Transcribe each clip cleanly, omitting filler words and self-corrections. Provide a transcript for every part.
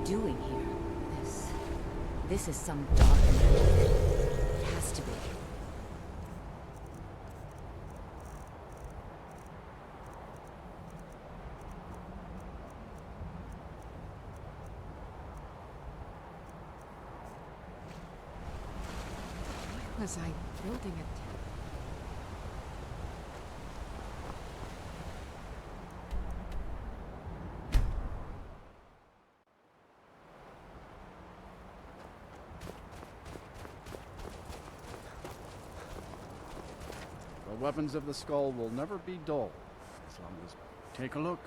doing here? This is some dark magic. It has to be. Why was I building a The weapons of the skull will never be dull, as long as... Take a look.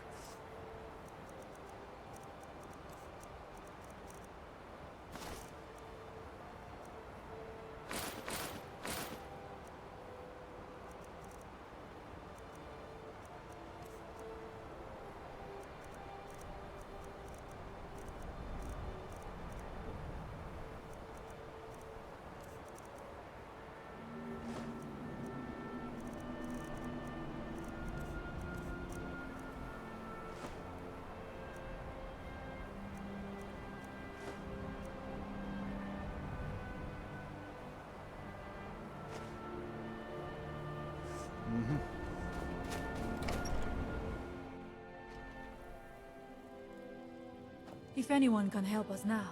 If anyone can help us now,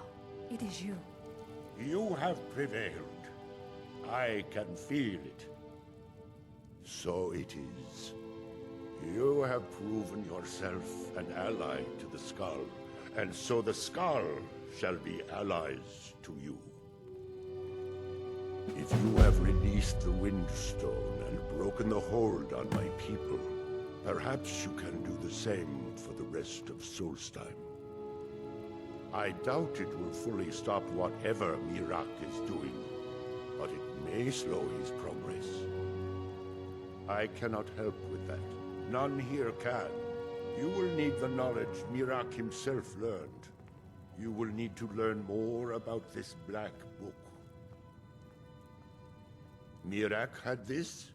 it is you. You have prevailed. I can feel it. So it is. You have proven yourself an ally to the Skull, and so the Skull shall be allies to you. If you have released the Windstone and broken the hold on my people, perhaps you can do the same for the rest of Solstheim. I doubt it will fully stop whatever Miraak is doing, but it may slow his progress. I cannot help with that. None here can. You will need the knowledge Miraak himself learned. You will need to learn more about this Black Book. Miraak had this?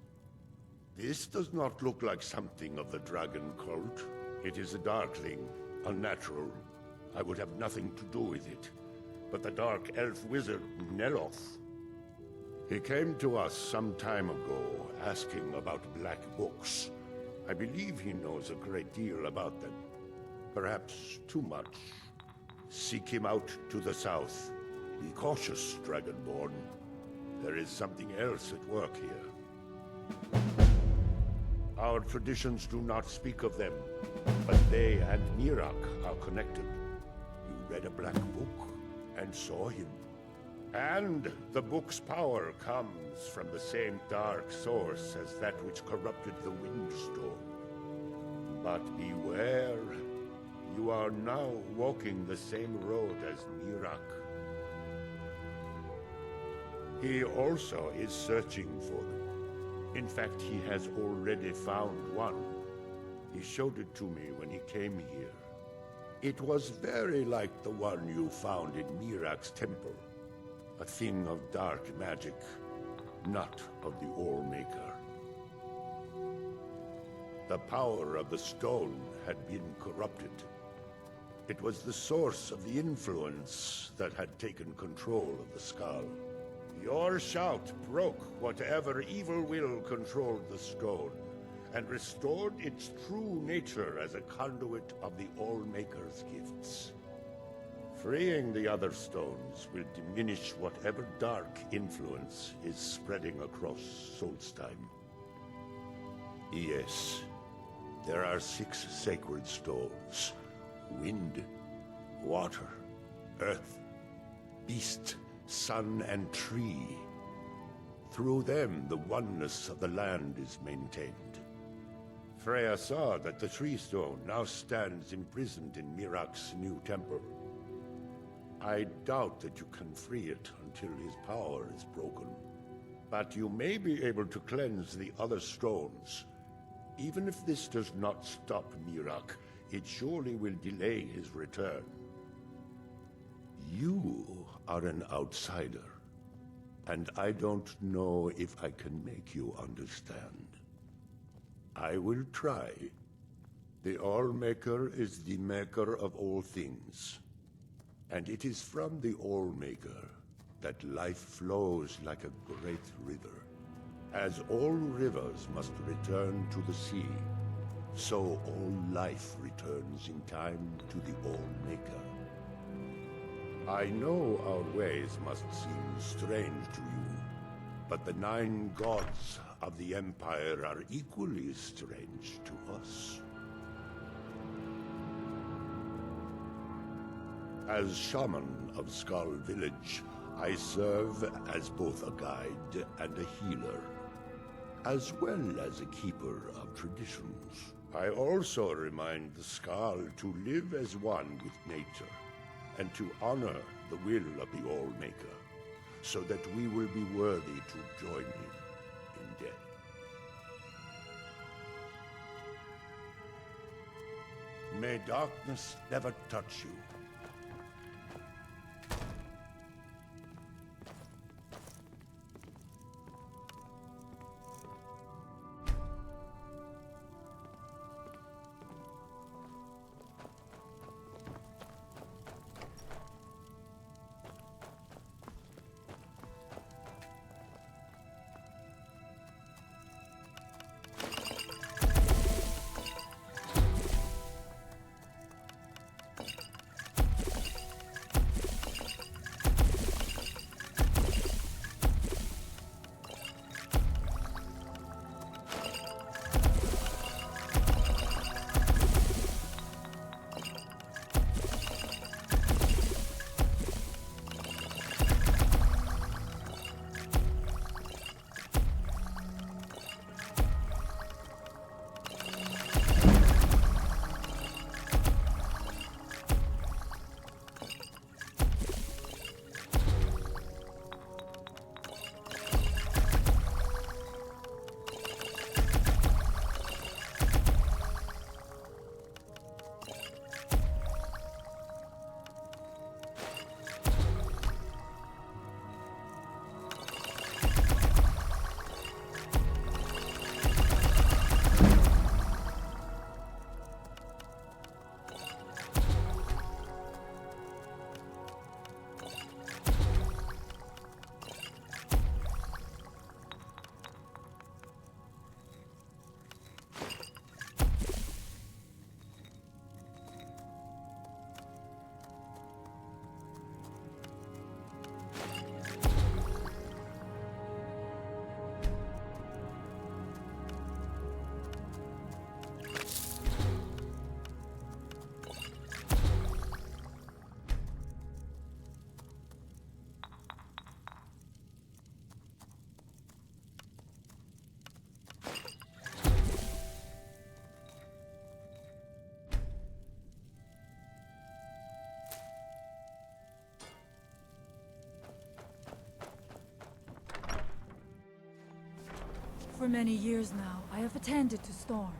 This does not look like something of the Dragon Cult. It is a Darkling, unnatural. I would have nothing to do with it. But the Dark Elf Wizard, Neloth, he came to us some time ago, asking about Black Books. I believe he knows a great deal about them. Perhaps too much. Seek him out to the south. Be cautious, Dragonborn. There is something else at work here. Our traditions do not speak of them, but they and Miraak are connected. You read a Black Book and saw him. And the book's power comes from the same dark source as that which corrupted the Windstone. But beware, you are now walking the same road as Miraak. He also is searching for them. In fact, he has already found one. He showed it to me when he came here. It was very like the one you found in Miraak's temple. A thing of dark magic, not of the All-Maker. The power of the stone had been corrupted. It was the source of the influence that had taken control of the Skull. Your shout broke whatever evil will controlled the stone, and restored its true nature as a conduit of the All-Maker's gifts. Freeing the other stones will diminish whatever dark influence is spreading across Solstheim. Yes, there are 6 sacred stones. Wind, water, earth, beast, sun, and tree. Through them, the oneness of the land is maintained. Freya saw that the tree stone now stands imprisoned in Miraak's new temple. I doubt that you can free it until his power is broken. But you may be able to cleanse the other stones. Even if this does not stop Miraak, it surely will delay his return. You are an outsider, and I don't know if I can make you understand. I will try. The All-Maker is the maker of all things. And it is from the All-Maker that life flows like a great river. As all rivers must return to the sea, so all life returns in time to the All-Maker. I know our ways must seem strange to you, but the 9 gods of the Empire are equally strange to us. As shaman of Skull Village, I serve as both a guide and a healer, as well as a keeper of traditions. I also remind the Skull to live as one with nature, and to honor the will of the All-Maker, so that we will be worthy to join him in death. May darkness never touch you. For many years now, I have attended to Storm.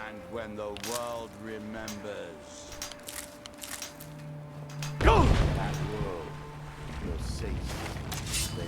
And when the world remembers, that world will cease to be.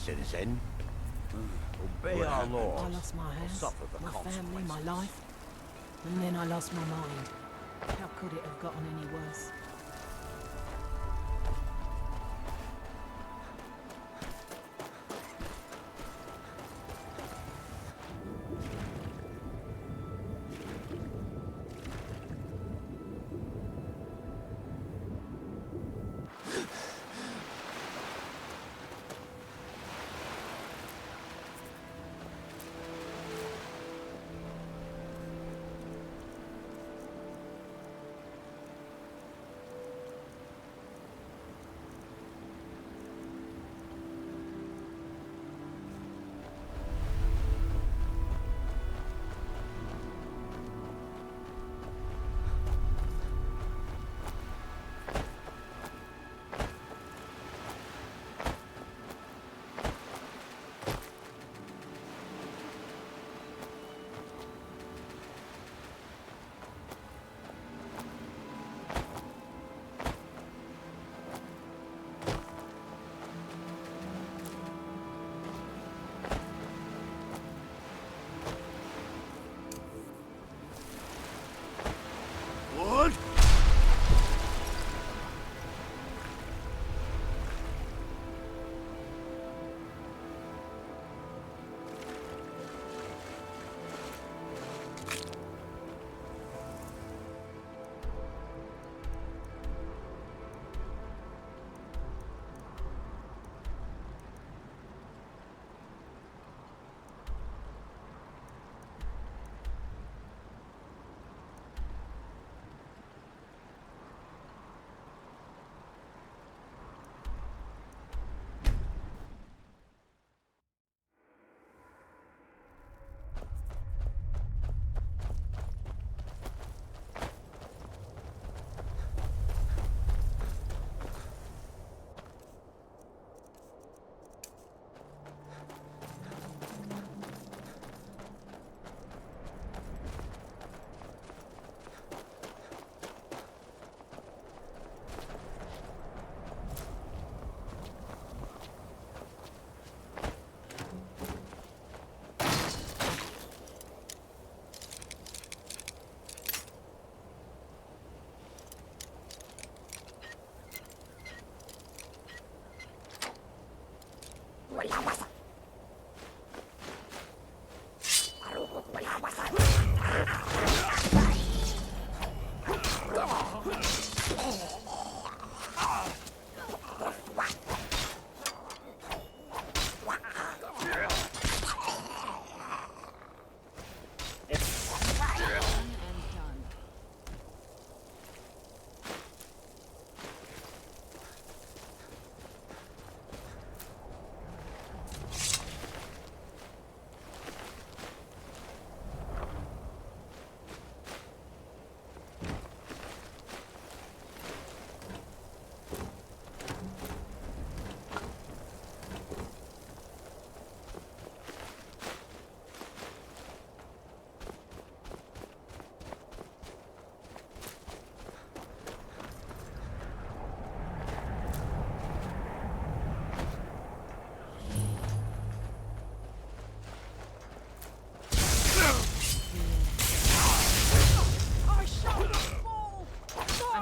Citizen, obey our laws. I lost my house, Suffer the my family, consequences. my life. And then I lost my mind. How could it have gotten any worse?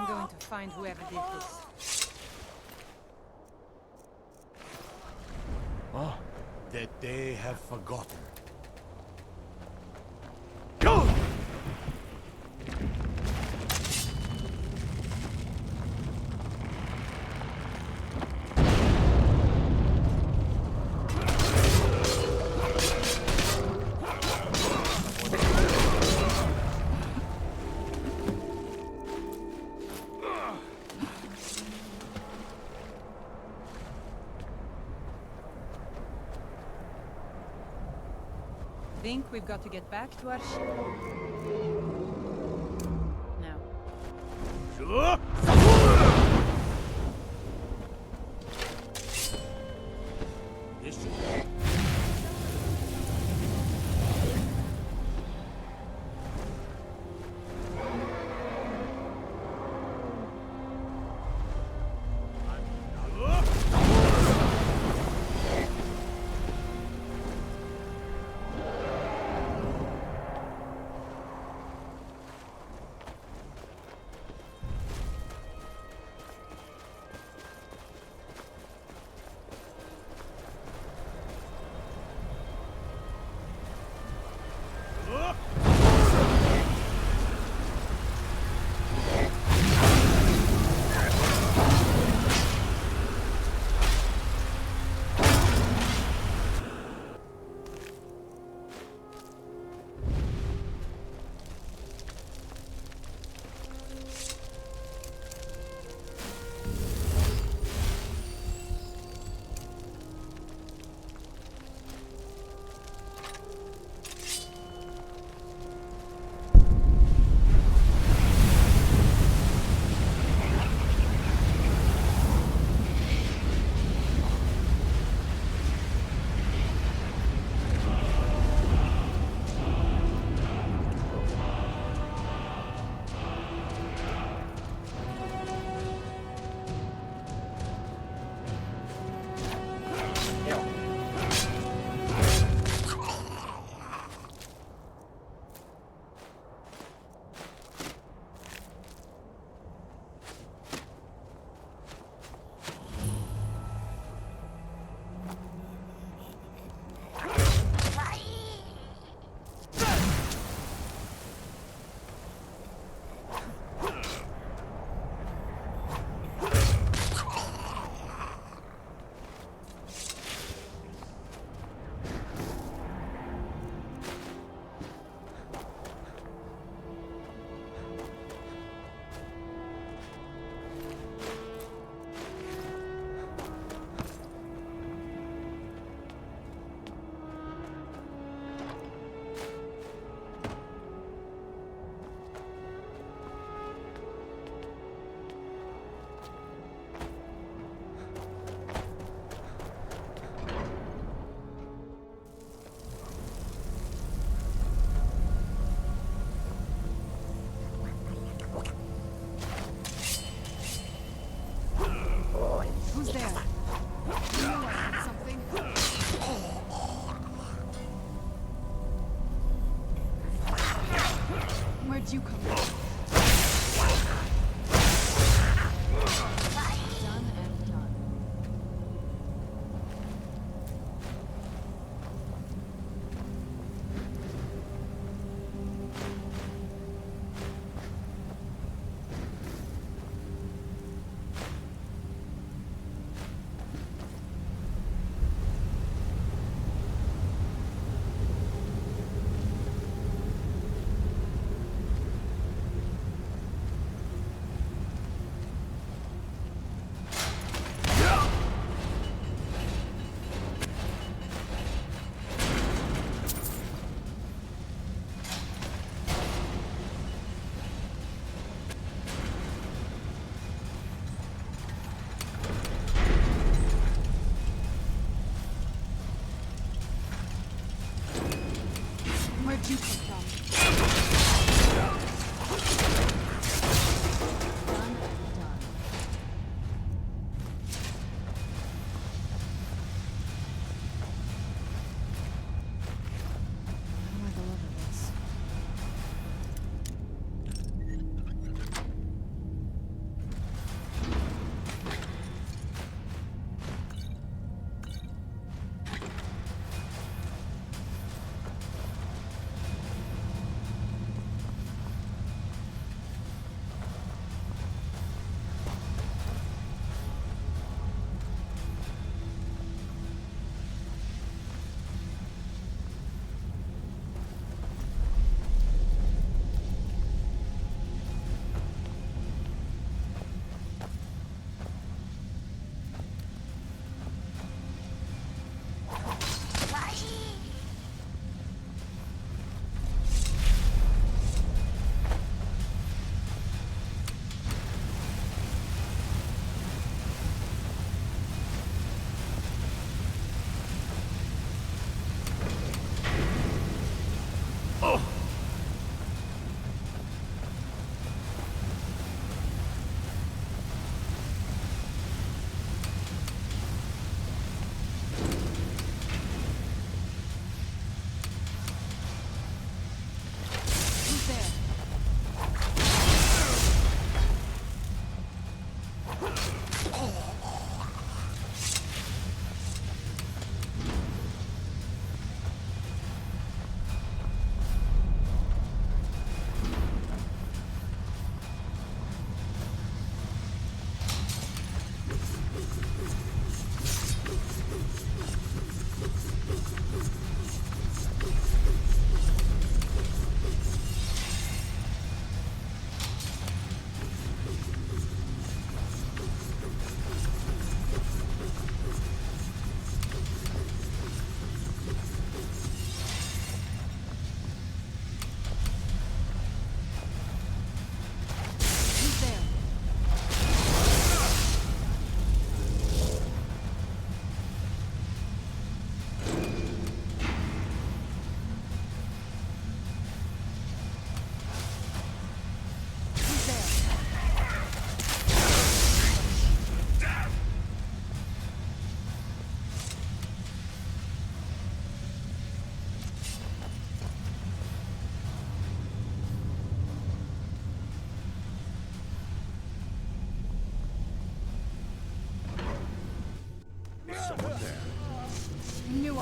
I'm going to find whoever did this. Oh, that they have forgotten. Think we've got to get back to our ship. Now.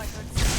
I heard something.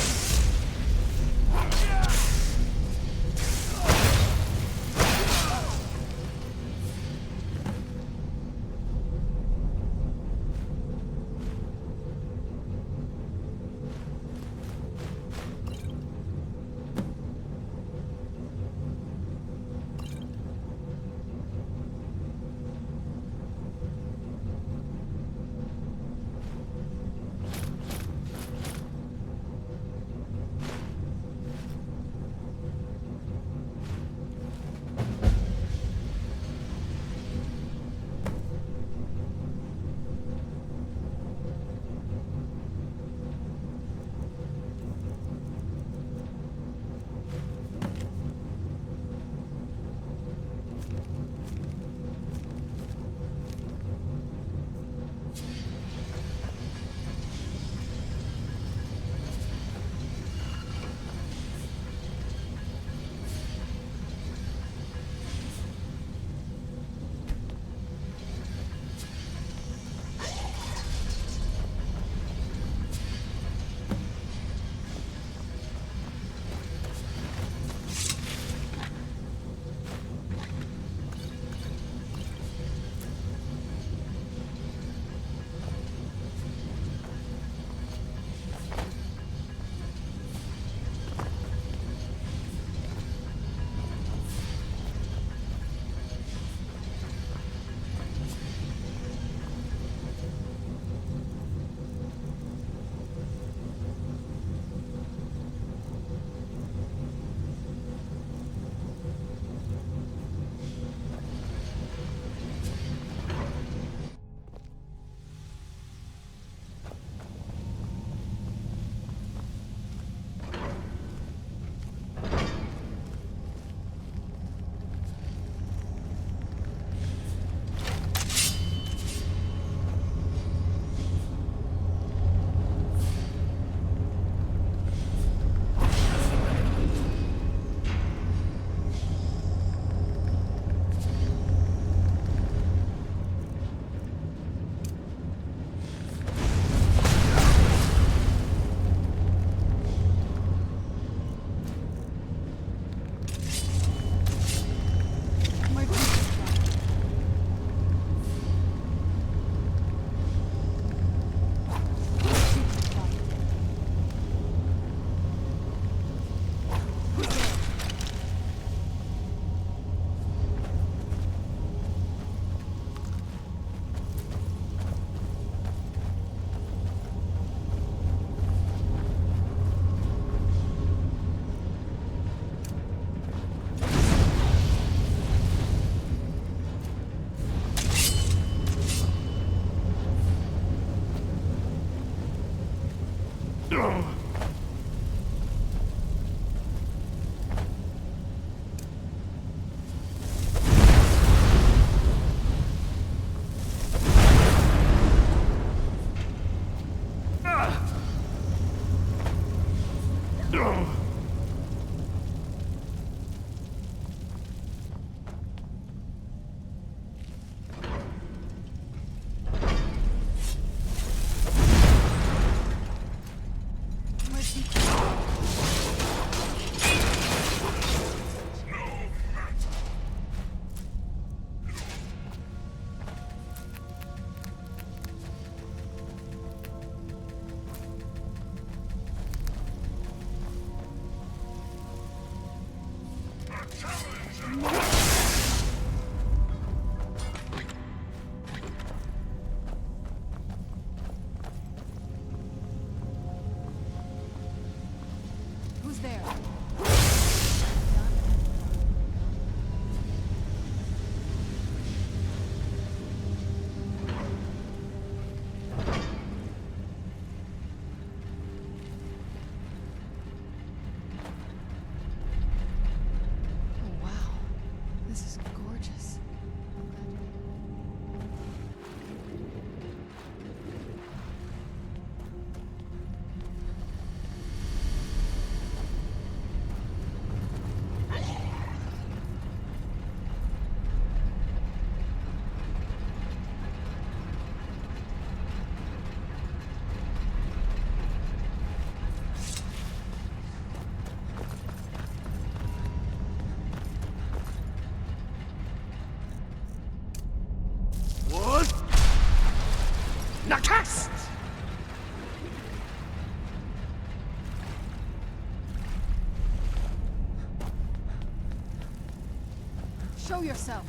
Show yourself.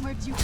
Where'd you...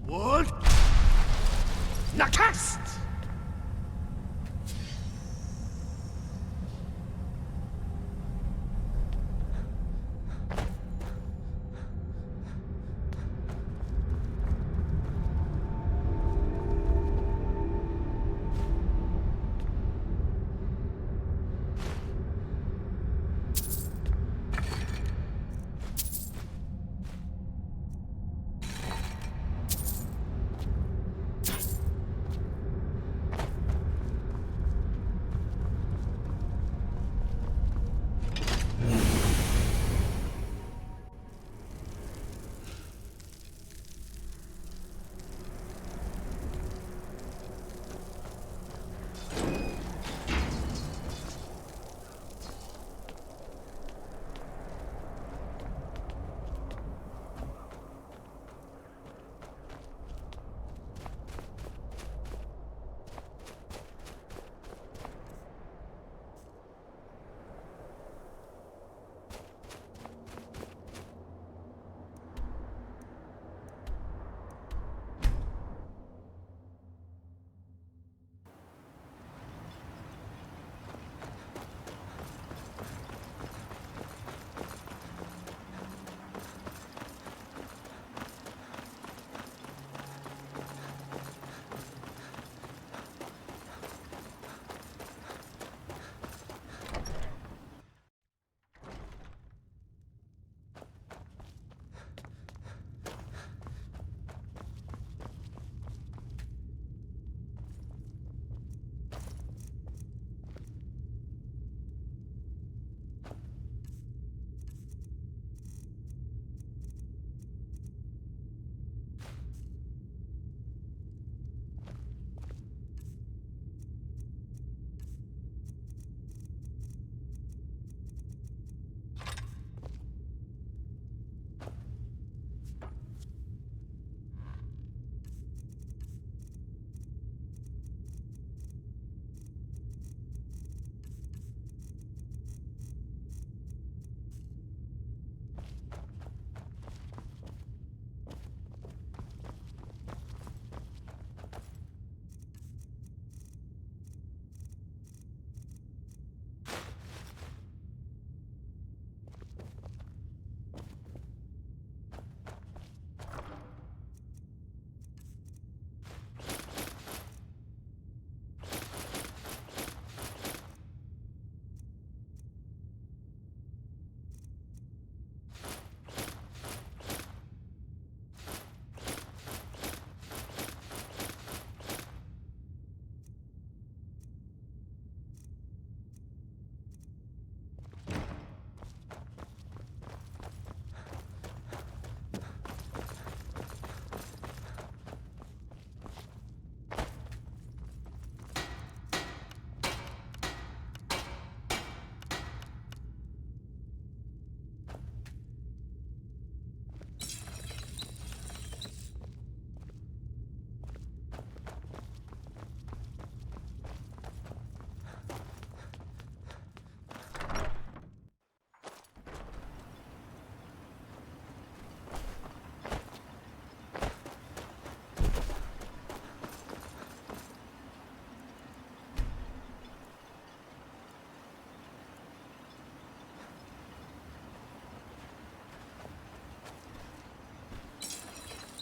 What? Nakast!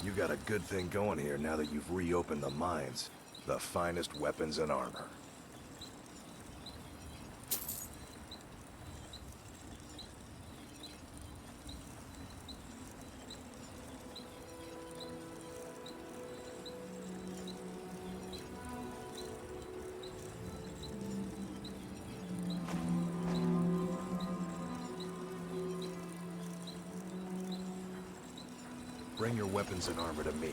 You got a good thing going here now that you've reopened the mines. The finest weapons and armor. Bring your weapons and armor to me.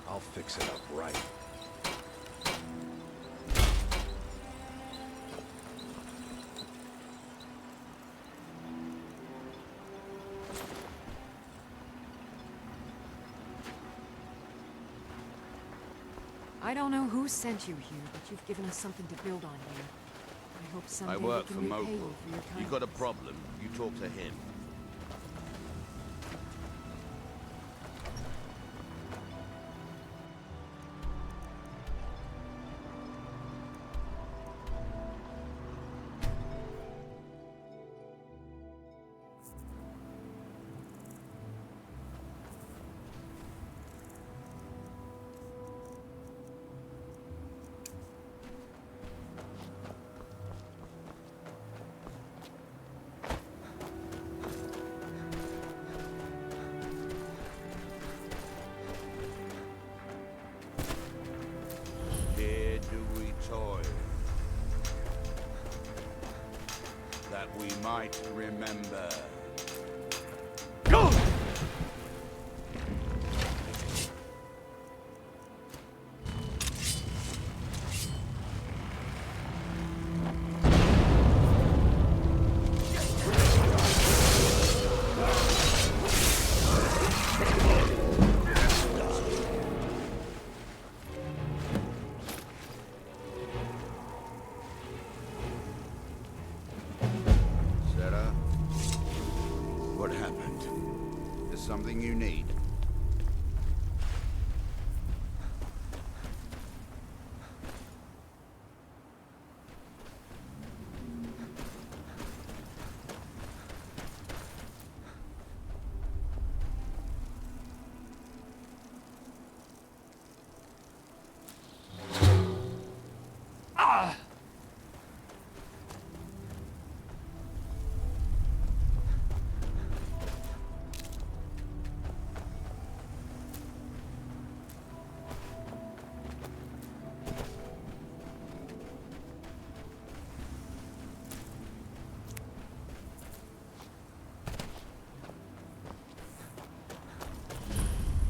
I'll fix it up right. I don't know who sent you here, but you've given us something to build on here. I hope someday I we work can for repay Mopal. you for your kindness. You got a problem, you talk to him. might remember. Go! Sarah? What happened? Is something you need?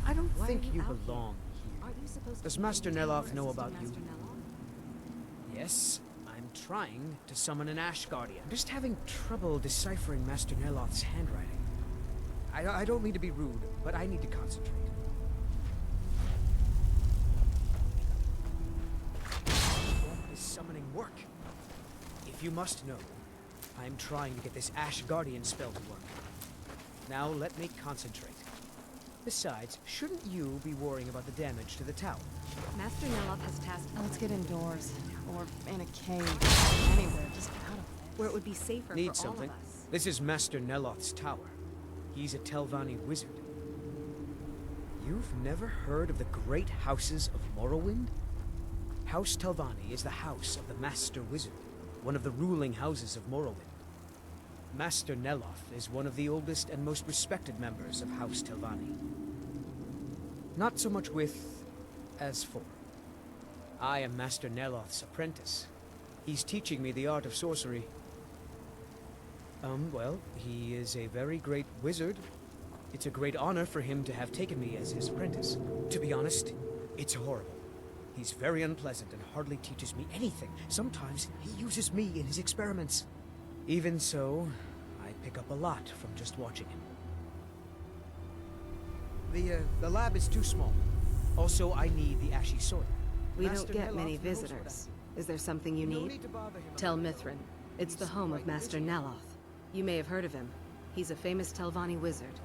I don't Why think are you you out here? belong here. Aren't you supposed Does to be Master the Neloth know assistant about you? Master Neloth? Yes, I'm trying to summon an Ash Guardian. I'm just having trouble deciphering Master Neloth's handwriting. I don't mean to be rude, but I need to concentrate. Won't this summoning work? If you must know, I'm trying to get this Ash Guardian spell to work. Now let me concentrate. Besides, shouldn't you be worrying about the damage to the tower? Master Neloth has tasked. Let's get indoors. Or in a cave. Anywhere, just out of this. Where it would be safer Need for something? all of us. This is Master Neloth's tower. He's a Telvanni wizard. You've never heard of the great houses of Morrowind? House Telvanni is the house of the Master Wizard, one of the ruling houses of Morrowind. Master Neloth is one of the oldest and most respected members of House Telvanni. Not so much with as for. I am Master Neloth's apprentice. He's teaching me the art of sorcery. Well, he is a very great wizard. It's a great honor for him to have taken me as his apprentice. To be honest, it's horrible. He's very unpleasant and hardly teaches me anything. Sometimes he uses me in his experiments. Even so, I pick up a lot from just watching him. The lab is too small. Also, I need the ashy soil. We Master don't get Neloth many knows what visitors. Is there something you No need? need to bother him. Tel Mithrin. It's the home of Master Neloth. You may have heard of him. He's a famous Telvanni wizard.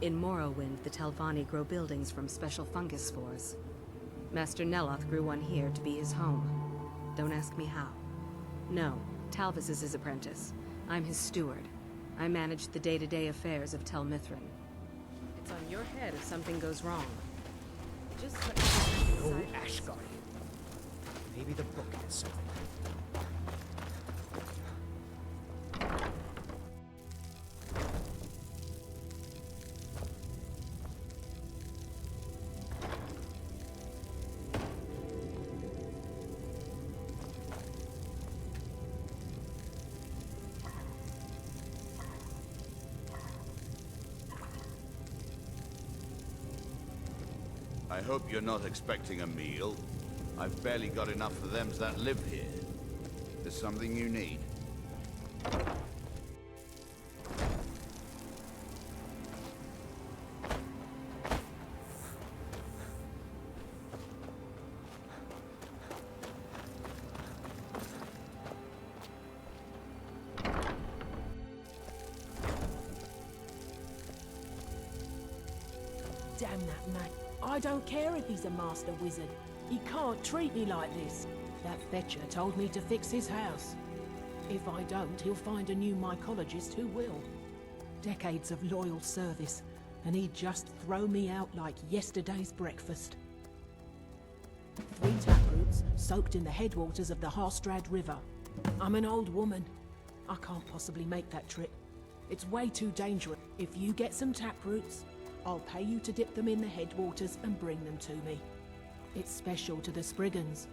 In Morrowind, the Telvanni grow buildings from special fungus spores. Master Neloth grew one here to be his home. Don't ask me how. No, Talvis is his apprentice. I'm his steward. I manage the day-to-day affairs of Tel Mithrin. It's on your head if something goes wrong. Just let me get No inside. Ash Guardian. Maybe the book has something. I hope you're not expecting a meal. I've barely got enough for them that live here. There's something you need. Damn that man. I don't care if he's a master wizard. He can't treat me like this. That fetcher told me to fix his house. If I don't, he'll find a new mycologist who will. Decades of loyal service, and he'd just throw me out like yesterday's breakfast. 3 taproots soaked in the headwaters of the Harstrad River. I'm an old woman. I can't possibly make that trip. It's way too dangerous. If you get some taproots, I'll pay you to dip them in the headwaters and bring them to me. It's special to the Spriggans.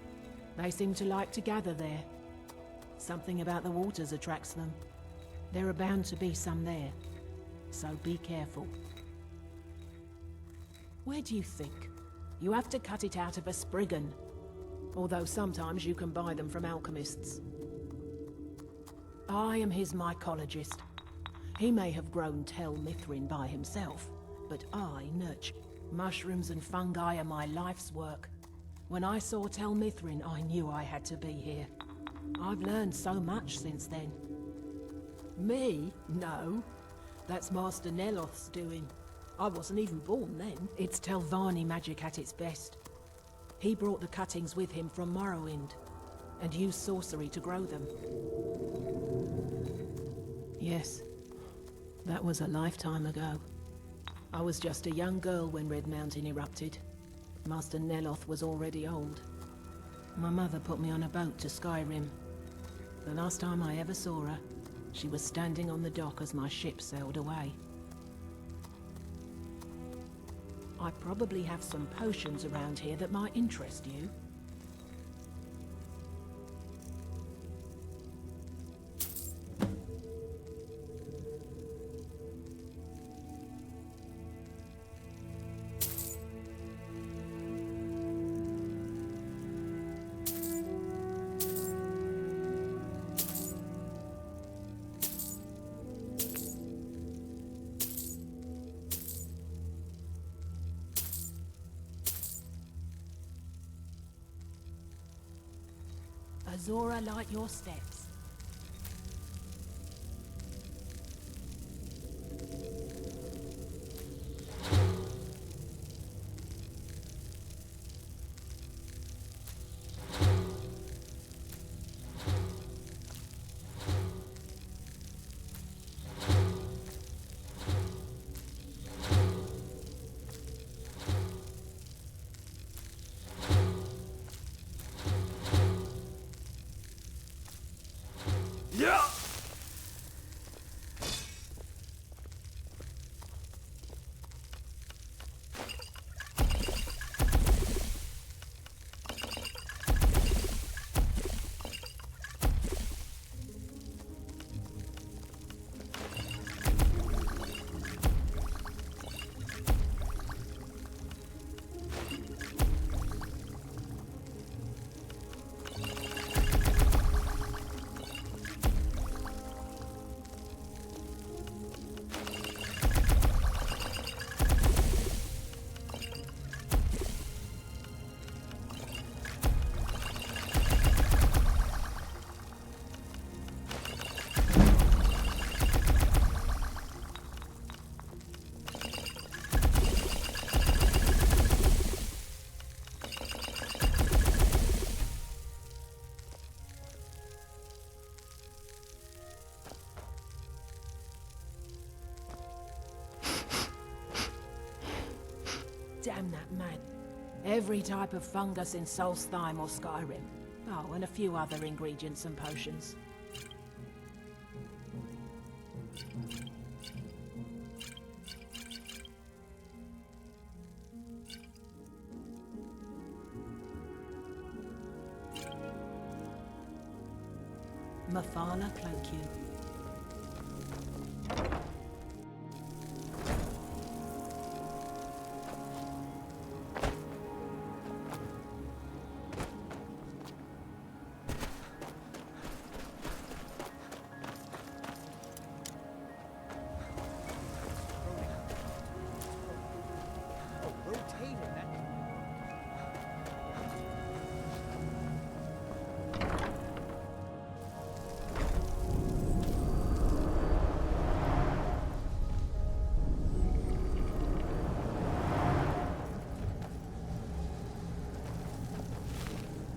They seem to like to gather there. Something about the waters attracts them. There are bound to be some there, so be careful. Where do you think? You have to cut it out of a Spriggan, although sometimes you can buy them from alchemists. I am his mycologist. He may have grown Tel Mithrin by himself, but I nurture. Mushrooms and fungi are my life's work. When I saw Tel Mithrin, I knew I had to be here. I've learned so much since then. Me? No. That's Master Neloth's doing. I wasn't even born then. It's Telvanni magic at its best. He brought the cuttings with him from Morrowind, and used sorcery to grow them. Yes, that was a lifetime ago. I was just a young girl when Red Mountain erupted. Master Neloth was already old. My mother put me on a boat to Skyrim. The last time I ever saw her, she was standing on the dock as my ship sailed away. I probably have some potions around here that might interest you. Azora, light your steps. Damn that man. Every type of fungus in Solstheim or Skyrim. Oh, and a few other ingredients and potions. Mafala cloak you.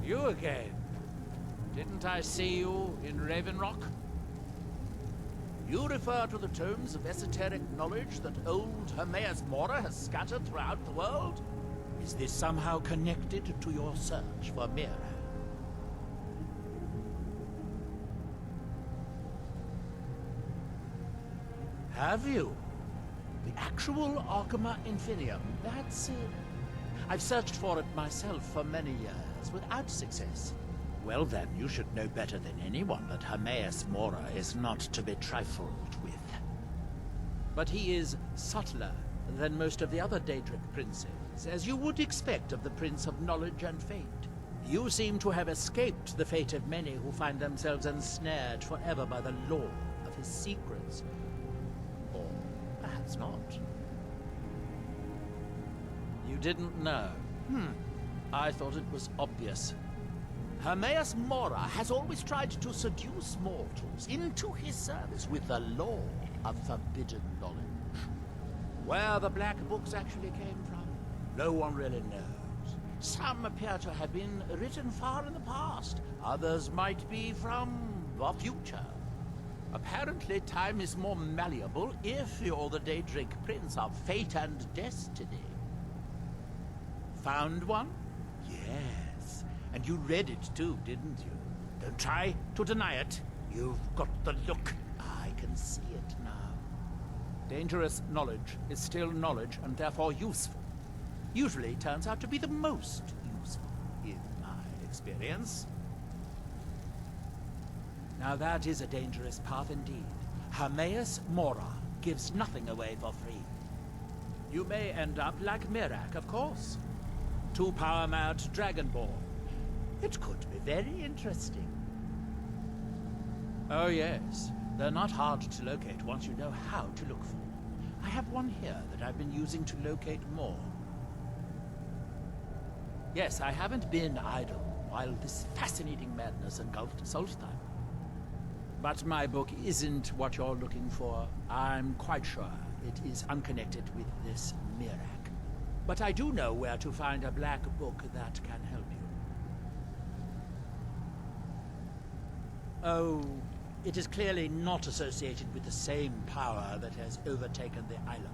You again? Didn't I see you in Raven Rock? You refer to the tomes of esoteric knowledge that old Hermaeus Mora has scattered throughout the world? Is this somehow connected to your search for Mira? Have you? The actual Arcama Infinium? That's it. I've searched for it myself for many years, without success. Well then, you should know better than anyone that Hermaeus Mora is not to be trifled with. But he is subtler than most of the other Daedric princes, as you would expect of the Prince of Knowledge and Fate. You seem to have escaped the fate of many who find themselves ensnared forever by the law of his secrets. Or perhaps not. You didn't know? I thought it was obvious. Hermaeus Mora has always tried to seduce mortals into his service with the law of forbidden knowledge. Where the Black Books actually came from, no one really knows. Some appear to have been written far in the past. Others might be from the future. Apparently, time is more malleable if you're the Daedric Prince of Fate and Destiny. Found one? Yes. And you read it too, didn't you? Don't try to deny it. You've got the look. I can see it now. Dangerous knowledge is still knowledge and therefore useful. Usually turns out to be the most useful, in my experience. Now that is a dangerous path indeed. Hermaeus Mora gives nothing away for free. You may end up like Mirac, of course. Too power-mad Dragonborn. It could be very interesting. Oh yes, they're not hard to locate once you know how to look for them. I have one here that I've been using to locate more. Yes, I haven't been idle while this fascinating madness engulfed Solstheim. But my book isn't what you're looking for. I'm quite sure it is unconnected with this Mirac. But I do know where to find a black book that can help you. Oh, it is clearly not associated with the same power that has overtaken the island.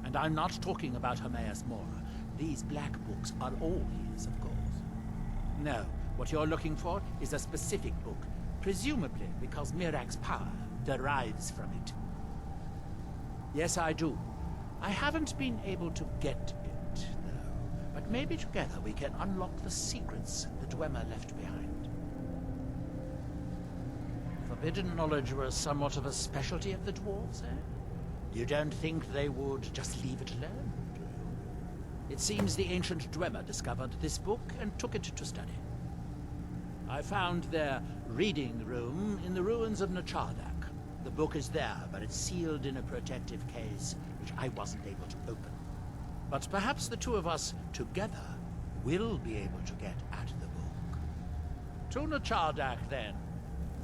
And I'm not talking about Hermaeus Mora. These black books are all his, of course. No, what you're looking for is a specific book, presumably because Mirac's power derives from it. Yes, I do. I haven't been able to get it, though. But maybe together we can unlock the secrets the Dwemer left behind. Forbidden knowledge was somewhat of a specialty of the dwarves, eh? You don't think they would just leave it alone, do you? It seems the ancient Dwemer discovered this book and took it to study. I found their reading room in the ruins of Nachardak. The book is there, but it's sealed in a protective case, which I wasn't able to open. But perhaps the two of us together will be able to get at the book. To Nachardak, then.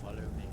Follow me.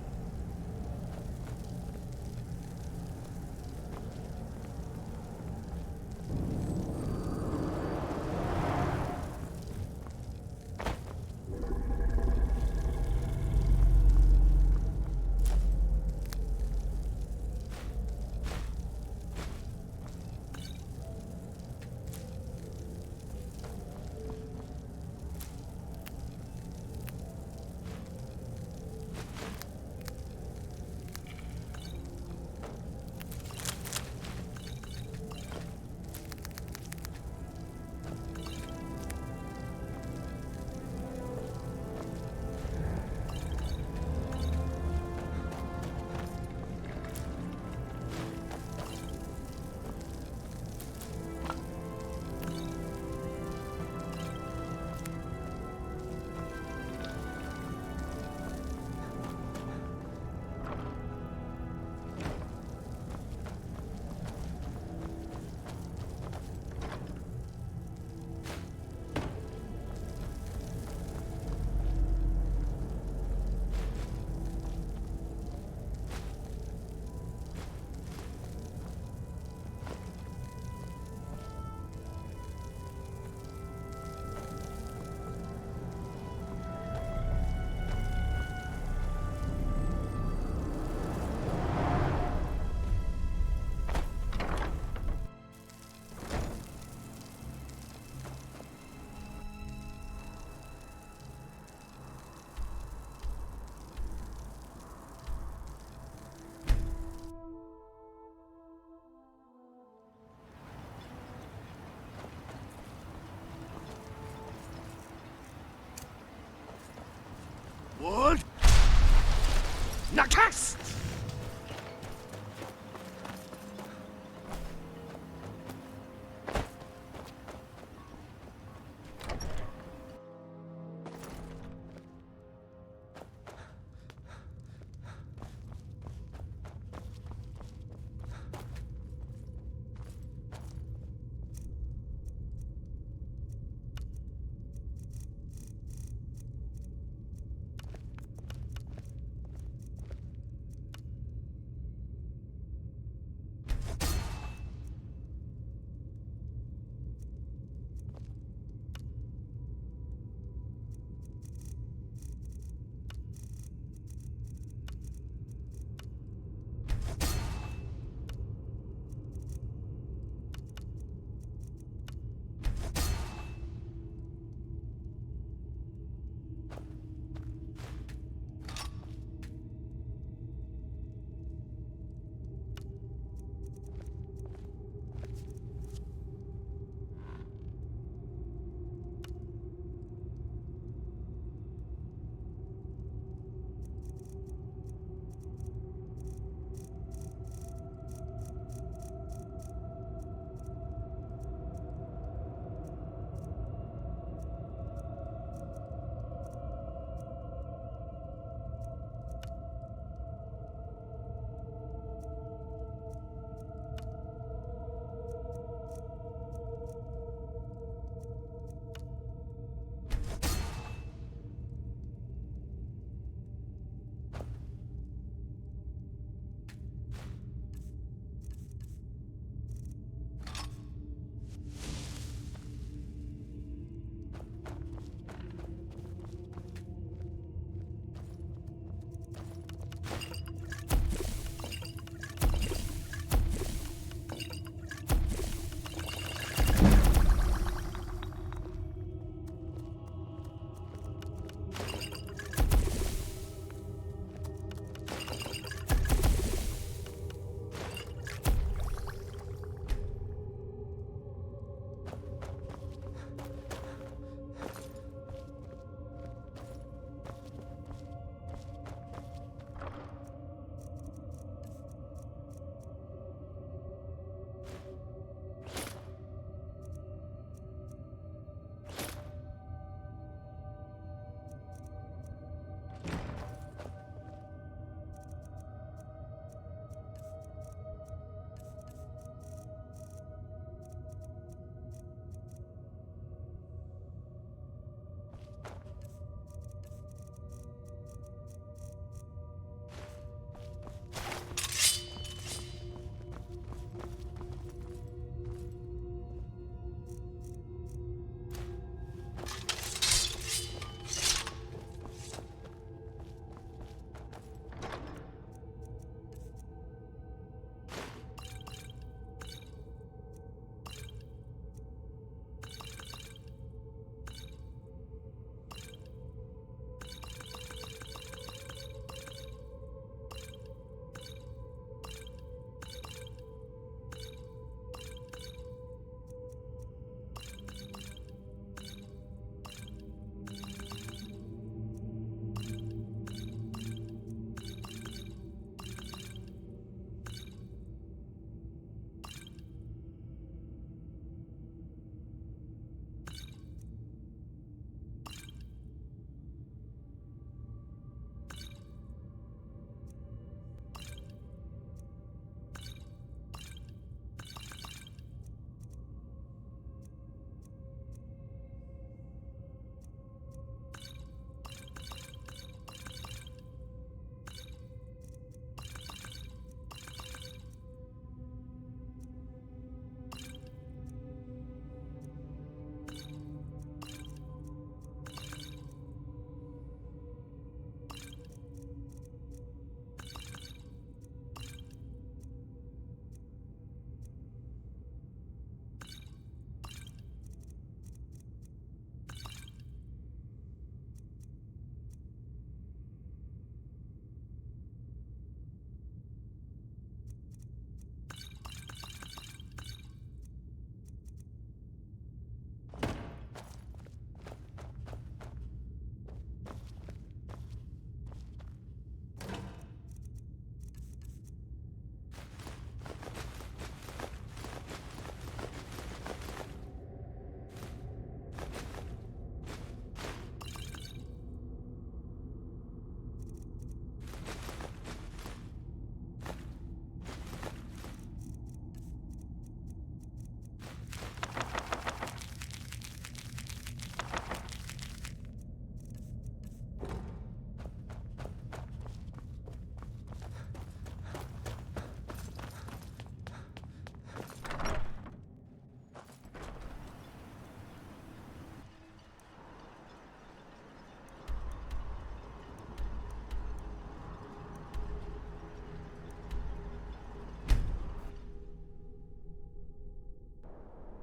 What? Nakast!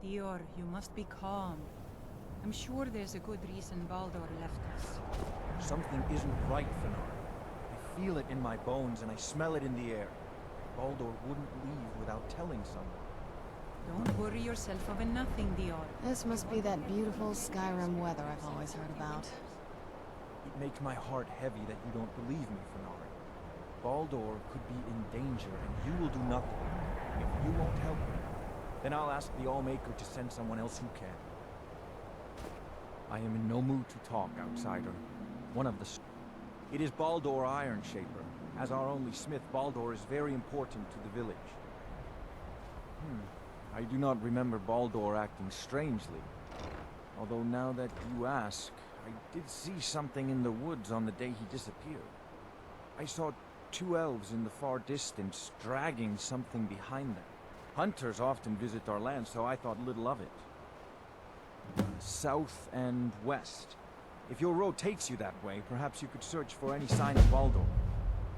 Dior, you must be calm. I'm sure there's a good reason Baldur left us. Something isn't right, Fenari. I feel it in my bones and I smell it in the air. Baldur wouldn't leave without telling someone. Don't worry yourself over nothing, Dior. This must be that beautiful Skyrim weather I've always heard about. It makes my heart heavy that you don't believe me, Fenari. Baldur could be in danger and you will do nothing. If you won't help me, then I'll ask the Allmaker to send someone else who can. I am in no mood to talk, outsider. One of the... It is Baldur Ironshaper. As our only smith, Baldur is very important to the village. I do not remember Baldur acting strangely. Although now that you ask, I did see something in the woods on the day he disappeared. I saw 2 elves in the far distance dragging something behind them. Hunters often visit our land, so I thought little of it. South and west. If your road takes you that way, perhaps you could search for any sign of Baldur.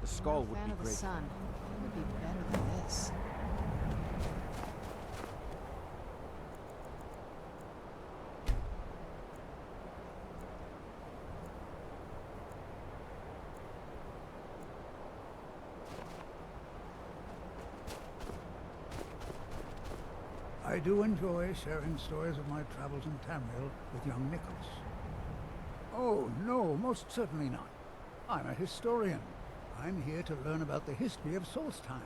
The skull would be Fan of the great. sun. It would be better than this. I do enjoy sharing stories of my travels in Tamriel with young Nicholas. Oh, no, most certainly not. I'm a historian. I'm here to learn about the history of Solstheim.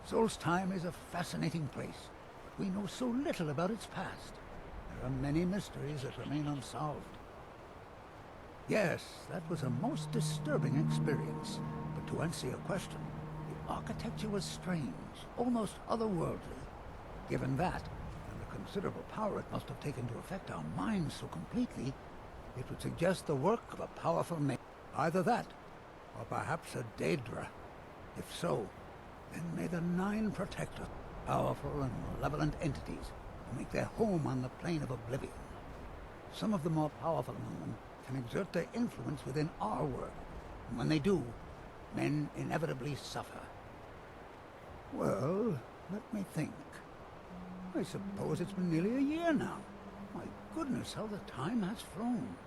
Solstheim is a fascinating place, but we know so little about its past. There are many mysteries that remain unsolved. Yes, that was a most disturbing experience. But to answer your question, the architecture was strange, almost otherworldly. Given that, and the considerable power it must have taken to affect our minds so completely, it would suggest the work of a powerful man. Either that, or perhaps a Daedra. If so, then may the Nine protect us, powerful and malevolent entities who make their home on the plane of oblivion. Some of the more powerful among them can exert their influence within our world, and when they do, men inevitably suffer. Well, let me think. I suppose it's been nearly a year now. My goodness, how the time has flown.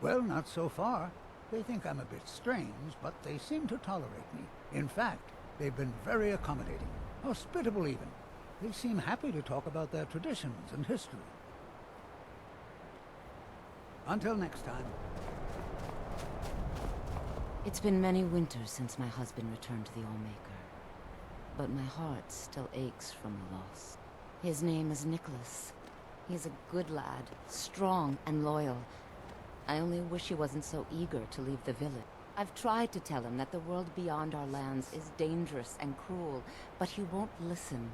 Well, not so far. They think I'm a bit strange, but they seem to tolerate me. In fact, they've been very accommodating, hospitable even. They seem happy to talk about their traditions and history. Until next time. It's been many winters since my husband returned to the Allmaker, but my heart still aches from the loss. His name is Nicholas. He's a good lad, strong and loyal. I only wish he wasn't so eager to leave the village. I've tried to tell him that the world beyond our lands is dangerous and cruel, but he won't listen.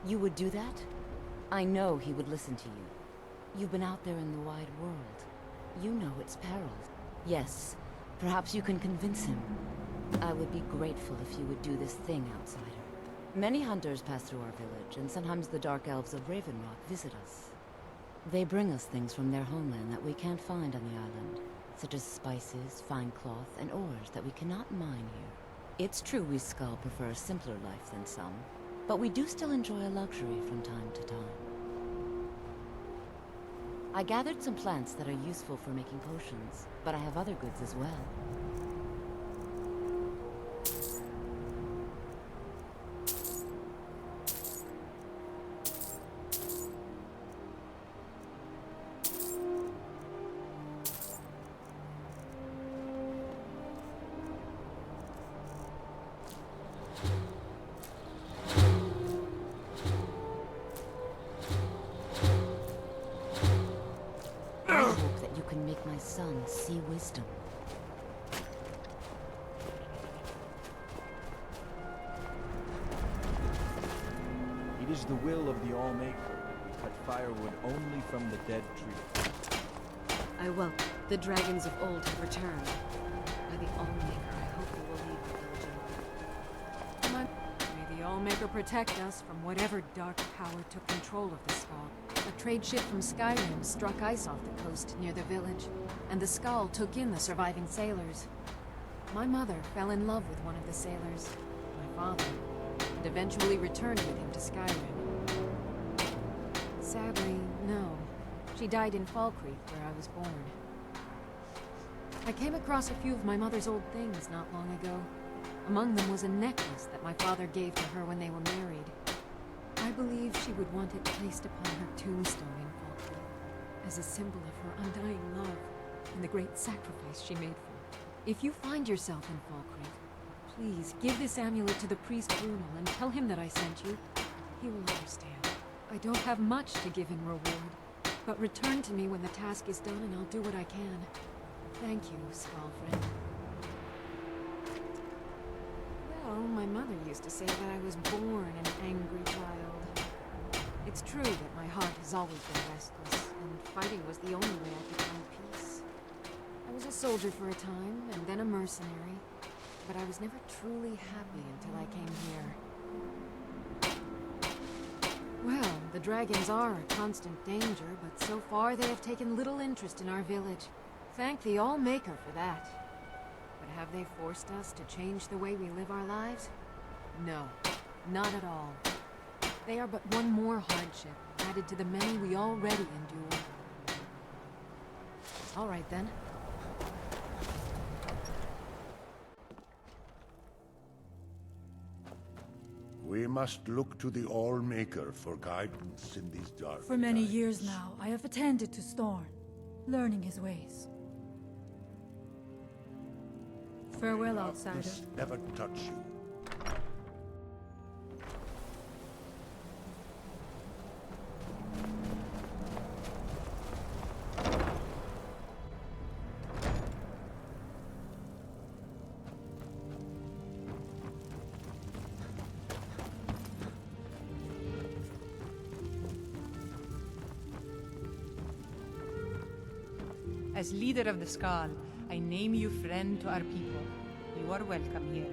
You would do that? I know he would listen to you. You've been out there in the wide world. You know its perils. Yes, perhaps you can convince him. I would be grateful if you would do this thing, outsider. Many hunters pass through our village, and sometimes the Dark Elves of Ravenrock visit us. They bring us things from their homeland that we can't find on the island, such as spices, fine cloth, and ores that we cannot mine here. It's true we Skull prefer a simpler life than some, but we do still enjoy a luxury from time to time. I gathered some plants that are useful for making potions, but I have other goods as well. Son, see wisdom. It is the will of the Allmaker that we cut firewood only from the dead tree. I welcome. The dragons of old have returned. By the Allmaker, I hope we will leave the village alive. May the Allmaker protect us from whatever dark power took control of the Skull. A trade ship from Skyrim struck ice off the coast near the village, and the Skull took in the surviving sailors. My mother fell in love with one of the sailors. My father and eventually returned with him to Skyrim. Sadly, no. She died in Fall Creek, where I was born. I came across a few of my mother's old things not long ago. Among them was a necklace that my father gave to her when they were married. I believe she would want it placed upon her tombstone in Fall Creek, as a symbol of her undying love and the great sacrifice she made for it. If you find yourself in Fall Creek, please give this amulet to the priest Brunel and tell him that I sent you. He will understand. I don't have much to give in reward, but return to me when the task is done and I'll do what I can. Thank you, Skull friend. Well, my mother used to say that I was born an angry child. It's true that my heart has always been restless, and fighting was the only way I could find peace. I was a soldier for a time, and then a mercenary, but I was never truly happy until I came here. Well, the dragons are a constant danger, but so far they have taken little interest in our village. Thank the All-Maker for that. But have they forced us to change the way we live our lives? No, not at all. They are but one more hardship, added to the many we already endure. All right then. We must look to the All-Maker for guidance in these dark For many times. years now, I have attended to Storm, learning his ways. Farewell, outsider. Darkness never touch you. As leader of the Skal, I name you friend to our people. You are welcome here.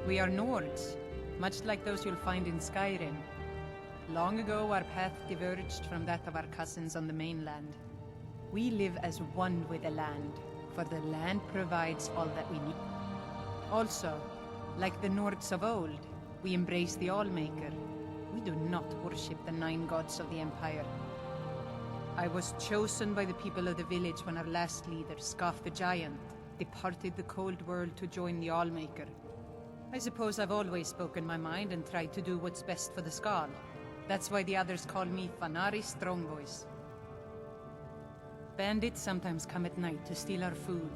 We are Nords, much like those you'll find in Skyrim. Long ago, our path diverged from that of our cousins on the mainland. We live as one with the land, for the land provides all that we need. Also, like the Nords of old, we embrace the All-Maker. We do not worship the 9 gods of the Empire. I was chosen by the people of the village when our last leader, Scoff the Giant, departed the cold world to join the All-Maker. I suppose I've always spoken my mind and tried to do what's best for the Skal. That's why the others call me Fanari Strongvoice. Bandits sometimes come at night to steal our food.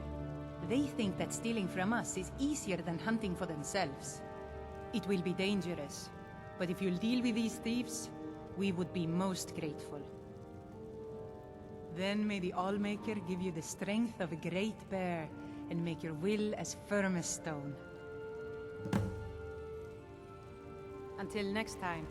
They think that stealing from us is easier than hunting for themselves. It will be dangerous, but if you'll deal with these thieves, we would be most grateful. Then may the All-Maker give you the strength of a great bear and make your will as firm as stone. Until next time.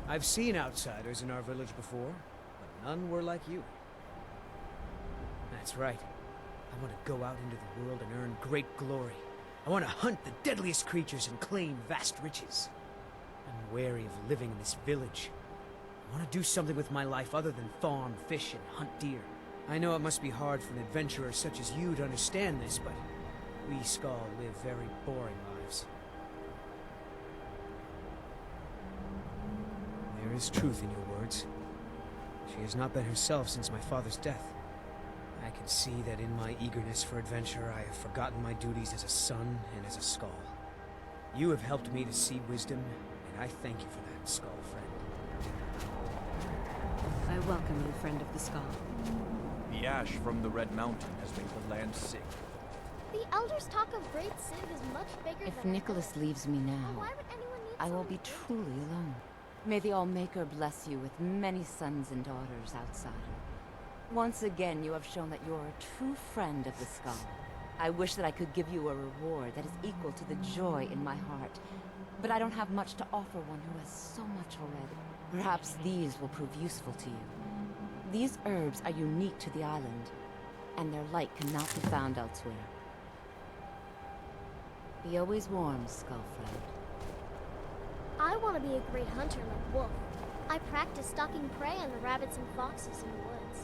I've seen outsiders in our village before, but none were like you. That's right. I want to go out into the world and earn great glory. I want to hunt the deadliest creatures and claim vast riches. I'm wary of living in this village. I want to do something with my life other than farm, fish, and hunt deer. I know it must be hard for an adventurer such as you to understand this, but we Skal live very boring lives. There is truth in your words. She has not been herself since my father's death. I can see that in my eagerness for adventure, I have forgotten my duties as a son and as a Skal. You have helped me to see wisdom, and I thank you for that, Skal friend. I welcome you, friend of the Skal. The ash from the Red Mountain has made the land sick. The elders talk of Great Civ is much bigger If than Nicholas leaves me now, Why would anyone need I will be truly alone. May the All-Maker bless you with many sons and daughters outside. Once again, you have shown that you're a true friend of the Skal. I wish that I could give you a reward that is equal to the joy in my heart. but I don't have much to offer one who has so much already. Perhaps these will prove useful to you. These herbs are unique to the island, and their light cannot be found elsewhere. Be always warm, Skullfriend. I want to be a great hunter like Wolf. I practice stalking prey on the rabbits and foxes in the woods.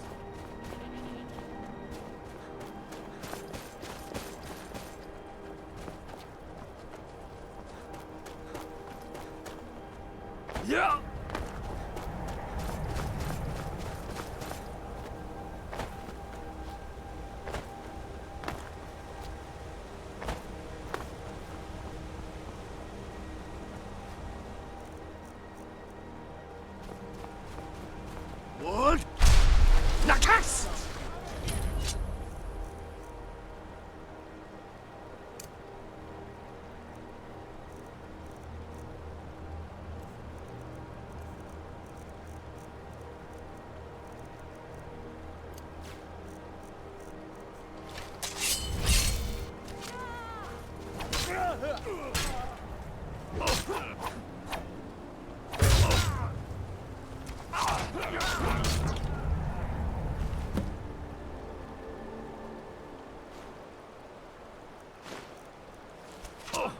Yeah! What? Nakas!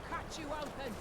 Cut you open!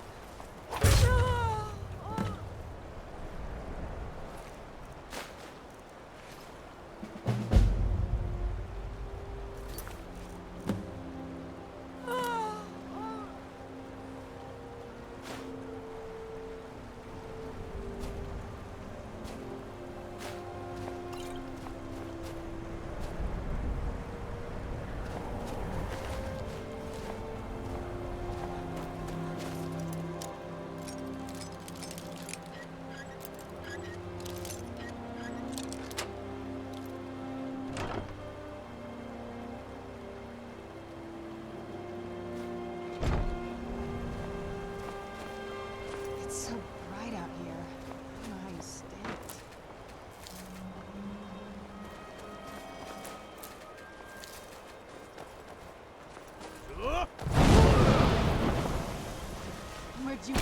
It's so bright out here. I don't know how you stand it. Where'd you...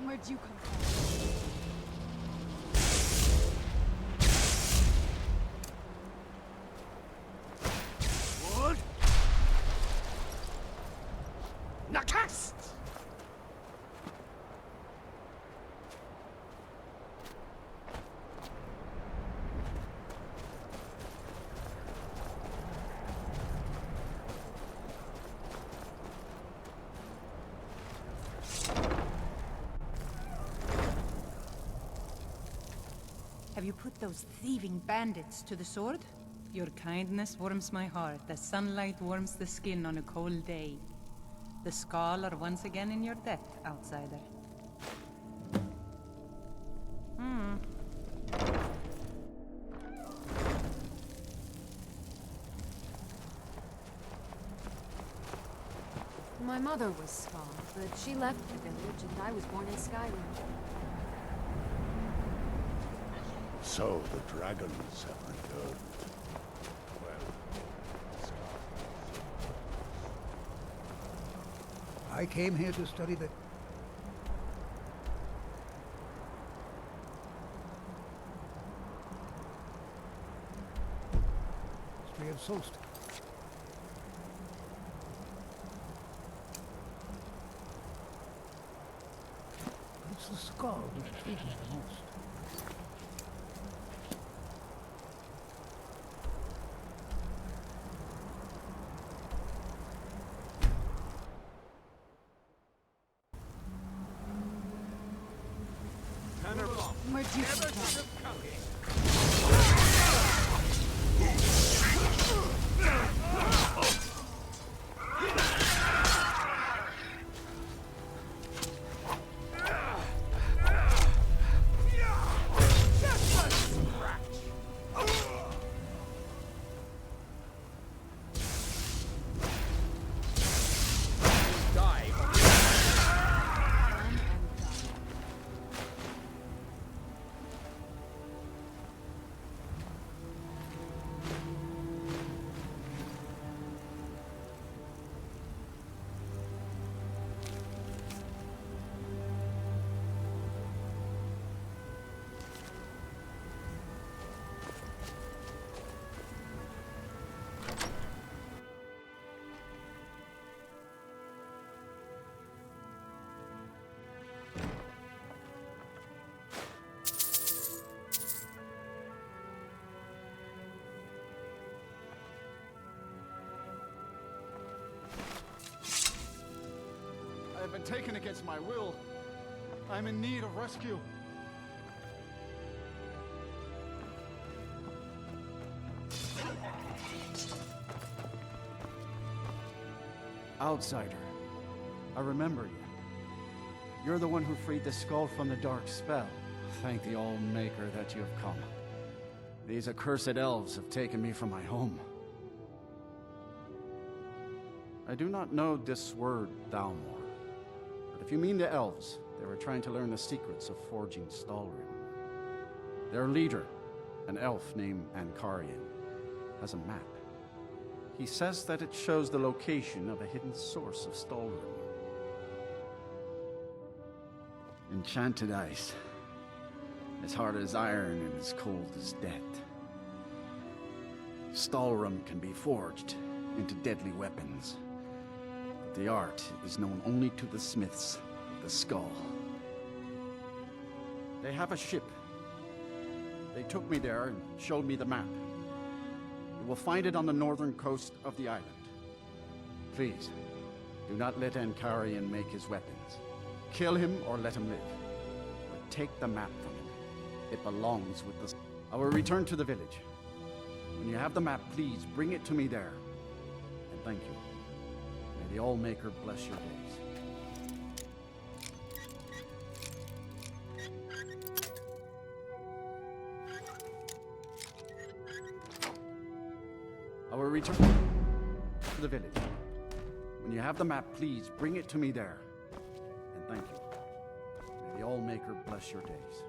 Where'd you come from? What? Nakas! Have you put those thieving bandits to the sword? Your kindness warms my heart as sunlight warms the skin on a cold day. The Skull are once again in your debt, outsider. My mother was Skull, but she left the village and I was born in Skyrim. So the dragons have returned. Well, I came here to study the... history of Solstice. It's the skull which intrigues me the most. My duty. I've been taken against my will. I'm in need of rescue. Outsider, I remember you. You're the one who freed the skull from the dark spell. Thank the All-Maker that you have come. These accursed elves have taken me from my home. I do not know this word, Dwemer. But if you mean the elves, they were trying to learn the secrets of forging Stalrim. Their leader, an elf named Ankarian, has a map. He says that it shows the location of a hidden source of Stalrim. Enchanted ice. As hard as iron and as cold as death. Stalrim can be forged into deadly weapons. But the art is known only to the smiths of the skull. They have a ship. They took me there and showed me the map. You will find it on the northern coast of the island. Please, do not let Ankarian make his weapons. Kill him or let him live. But take the map from him. It belongs with the... I will return to the village. When you have the map, please bring it to me there. And thank you. May the All-Maker bless your days. I will return to the village. When you have the map, please bring it to me there. And thank you. May the All-Maker bless your days.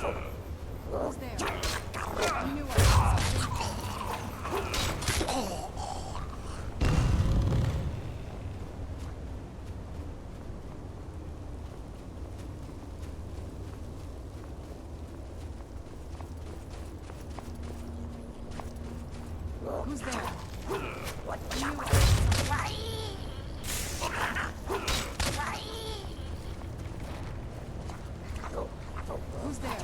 Who's there? I knew I saw something. Who's there? I knew I saw something. Who's there?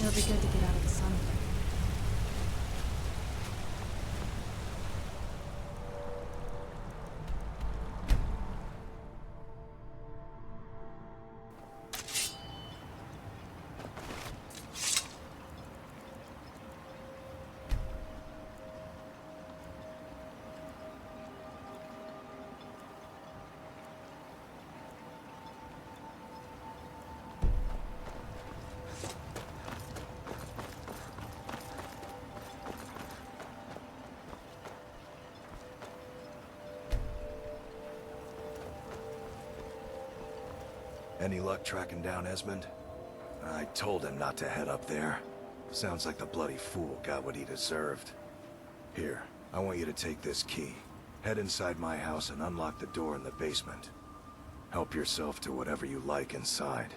It'll be good to get out of the sun. Any luck tracking down Esmond? I told him not to head up there. Sounds like the bloody fool got what he deserved. Here, I want you to take this key. Head inside my house and unlock the door in the basement. Help yourself to whatever you like inside.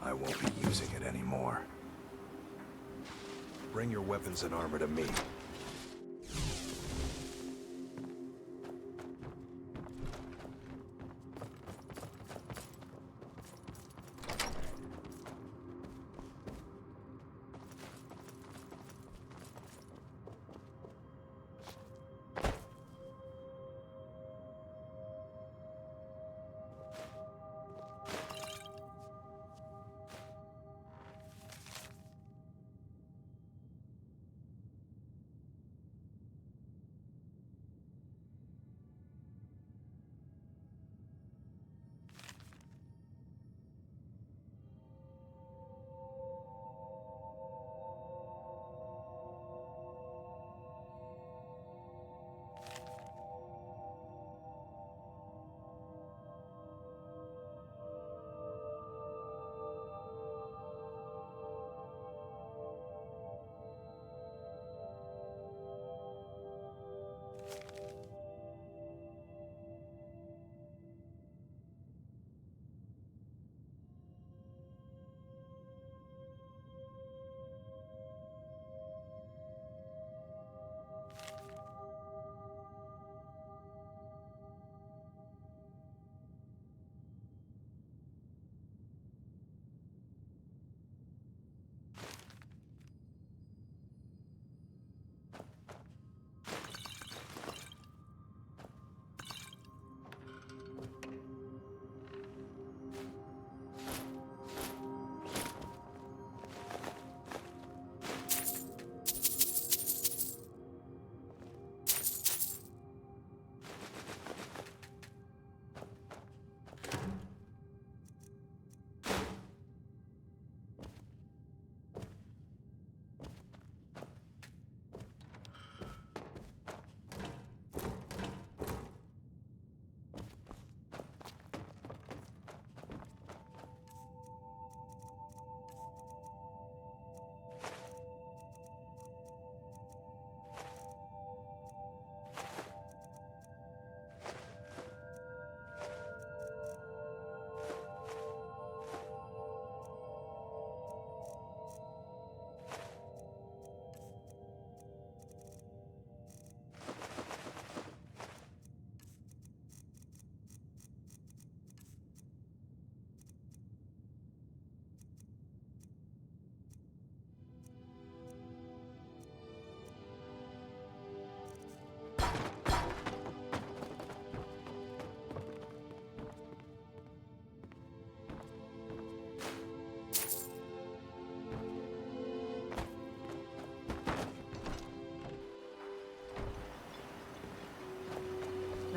I won't be using it anymore. Bring your weapons and armor to me.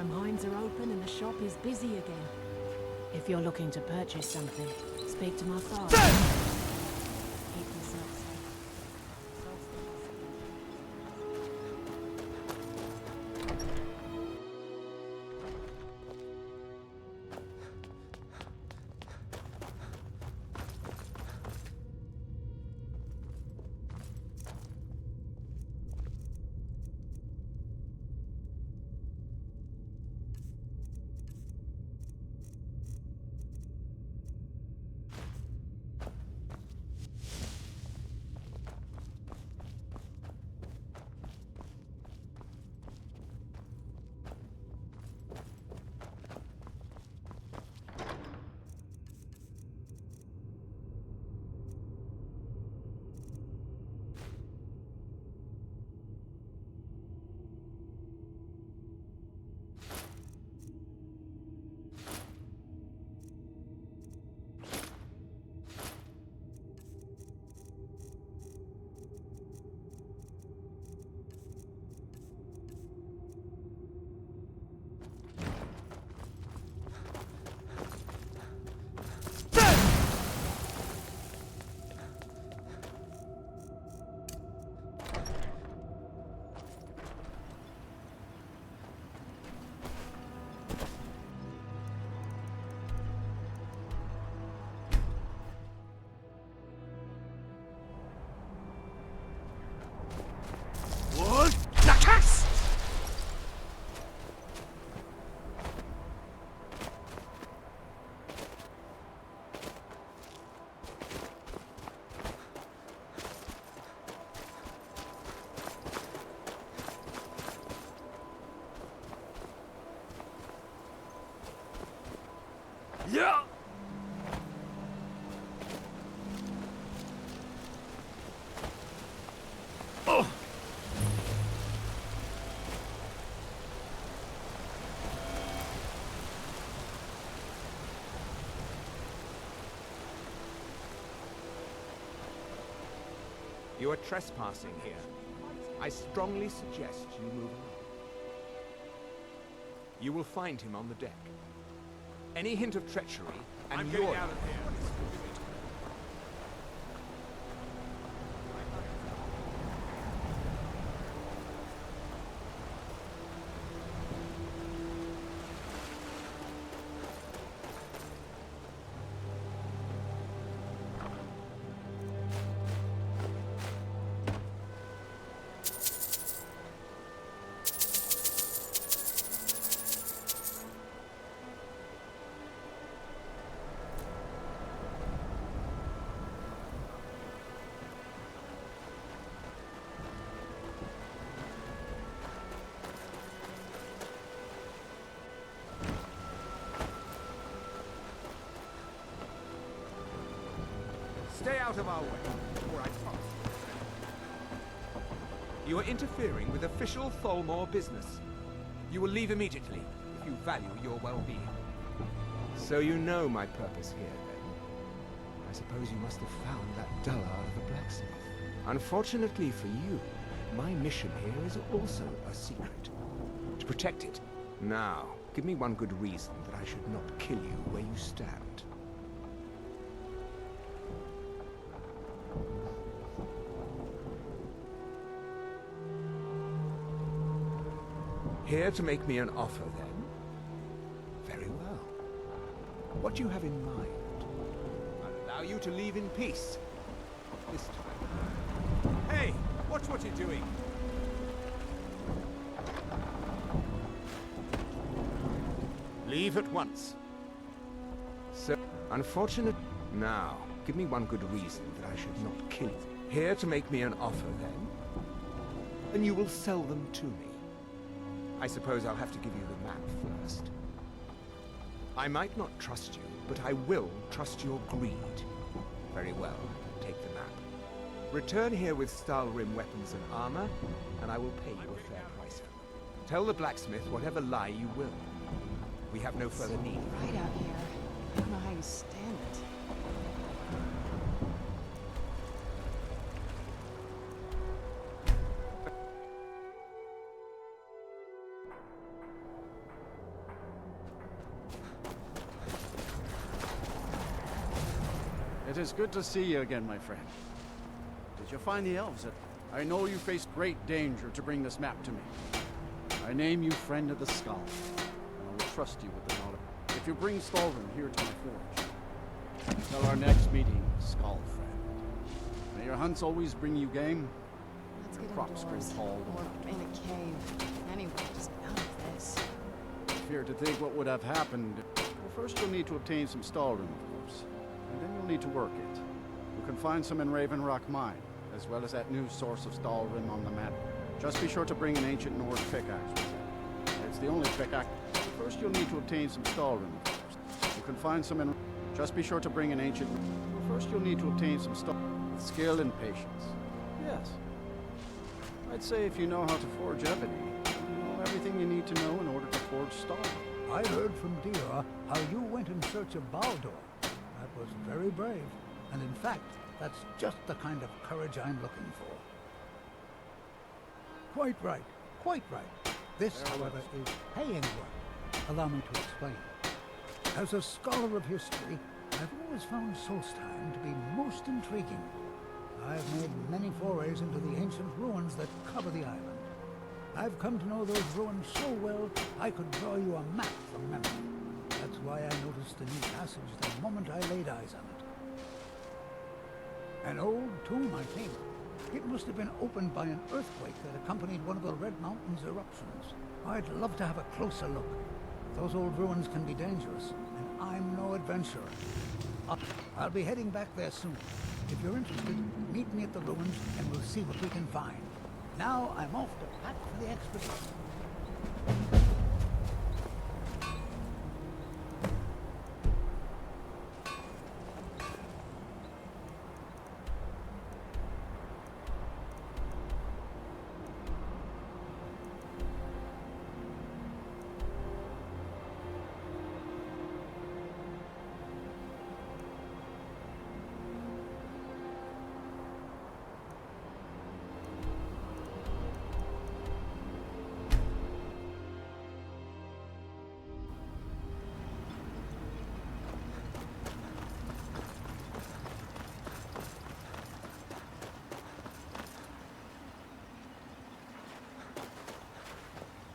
mines are open and the shop is busy again. If you're looking to purchase something, speak to my father. Keep yourself safe. Yeah! Oh! You are trespassing here. I strongly suggest you move along. You will find him on the deck. Any hint of treachery, and I'm you're getting out of here. Stay out of our way, or I promise. You are interfering with official Tholmor business. You will leave immediately, if you value your well-being. So you know my purpose here, then? I suppose you must have found that dullard of a blacksmith. Unfortunately for you, my mission here is also a secret. To protect it. Now, give me one good reason that I should not kill you where you stand. Here to make me an offer, then? Very well. What do you have in mind? I'll allow you to leave in peace. This time. Hey! Watch what you're doing! Leave at once. So, unfortunate... Now, give me one good reason that I should not kill you. Here to make me an offer, then? And you will sell them to me. I suppose I'll have to give you the map first. I might not trust you, but I will trust your greed. Very well, take the map. Return here with Stalrim weapons and armor, and I will pay you a fair price for them. Tell the blacksmith whatever lie you will. We have no further need. Right out here. I don't know how you stand it. It is good to see you again, my friend. Did you find the elves? I know you faced great danger to bring this map to me. I name you Friend of the Skull, and I will trust you with the knowledge. If you bring Stalrim here to my forge, until our next meeting, Skull Friend. May your hunts always bring you game. Let's Your get crops grow indoors. tall. Or in a cave. Anyway, just out of this. I fear to think what would have happened. Well, first you'll need to obtain some Stalrim, of course. And then you'll need to work it. You can find some in Raven Rock Mine, as well as that new source of Stalrim on the map. Just be sure to bring an ancient Nord pickaxe with you. It's the only pickaxe. First you'll need to obtain some Stalrim, of course. You can find some in... Just be sure to bring an ancient... First you'll need to obtain some Stalrim with skill and patience. Yes. I'd say if you know how to forge ebony, you know everything you need to know in order to forge Stalrim. I heard from Dior how you went in search of Baldur. That was very brave. And in fact, that's just the kind of courage I'm looking for. Quite right. Quite right. This, however, is paying work. Allow me to explain. As a scholar of history, I've always found Solstheim to be most intriguing. I've made many forays into the ancient ruins that cover the island. I've come to know those ruins so well, I could draw you a map from memory. That's why I noticed the new passage the moment I laid eyes on it. An old tomb, I think. It must have been opened by an earthquake that accompanied one of the Red Mountain's eruptions. I'd love to have a closer look. Those old ruins can be dangerous, and I'm no adventurer. I'll be heading back there soon. If you're interested, meet me at the ruins and we'll see what we can find. Now I'm off to pack for the expedition.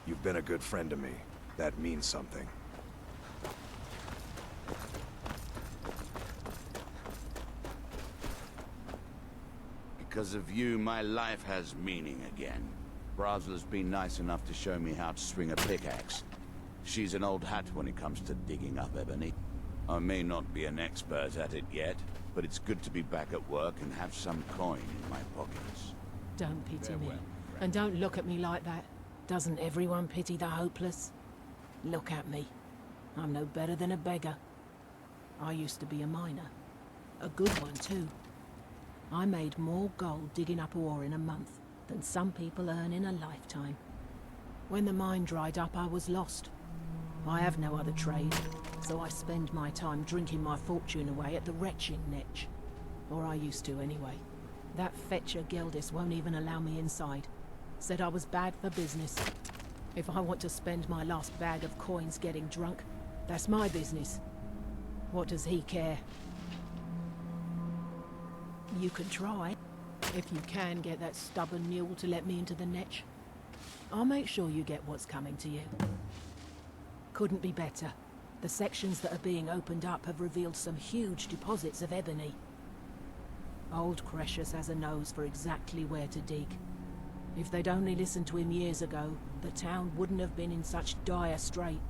You've been a good friend to me. That means something. Because of you, my life has meaning again. Brasla's been nice enough to show me how to swing a pickaxe. She's an old hat when it comes to digging up ebony. I may not be an expert at it yet, but it's good to be back at work and have some coin in my pockets. Don't pity me. And don't look at me like that. Doesn't everyone pity the hopeless? Look at me. I'm no better than a beggar. I used to be a miner. A good one, too. I made more gold digging up ore in a month than some people earn in a lifetime. When the mine dried up, I was lost. I have no other trade, so I spend my time drinking my fortune away at the retching netch. Or I used to, anyway. That fetcher Geldis won't even allow me inside. Said I was bad for business. If I want to spend my last bag of coins getting drunk, that's my business. What does he care? You can try, if you can get that stubborn mule to let me into the netch. I'll make sure you get what's coming to you. Couldn't be better. The sections that are being opened up have revealed some huge deposits of ebony. Old Cretius has a nose for exactly where to dig. If they'd only listened to him years ago, the town wouldn't have been in such dire strait.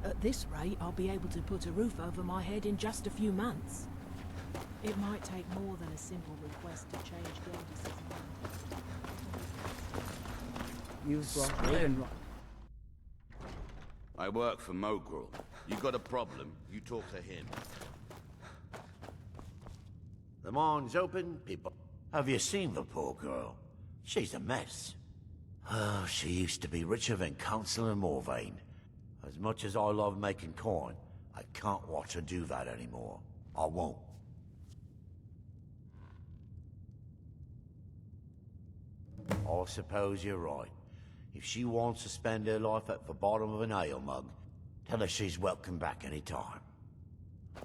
At this rate, I'll be able to put a roof over my head in just a few months. It might take more than a simple request to change Geldis' mind. You've brought me in. I work for Mogrel. You got a problem, you talk to him. The mine's open, people. Have you seen the poor girl? She's a mess. Oh, she used to be richer than Councillor Morvain. As much as I love making coin, I can't watch her do that anymore. I won't. I suppose you're right. If she wants to spend her life at the bottom of an ale mug, tell her she's welcome back any time.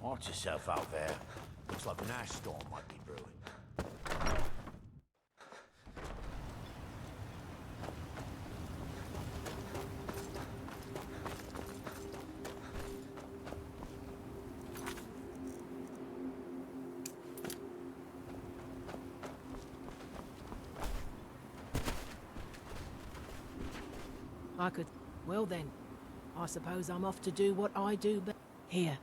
Watch yourself out there. Looks like an ash storm might be brewing. I could... Well then, I suppose I'm off to do what I do best. Here,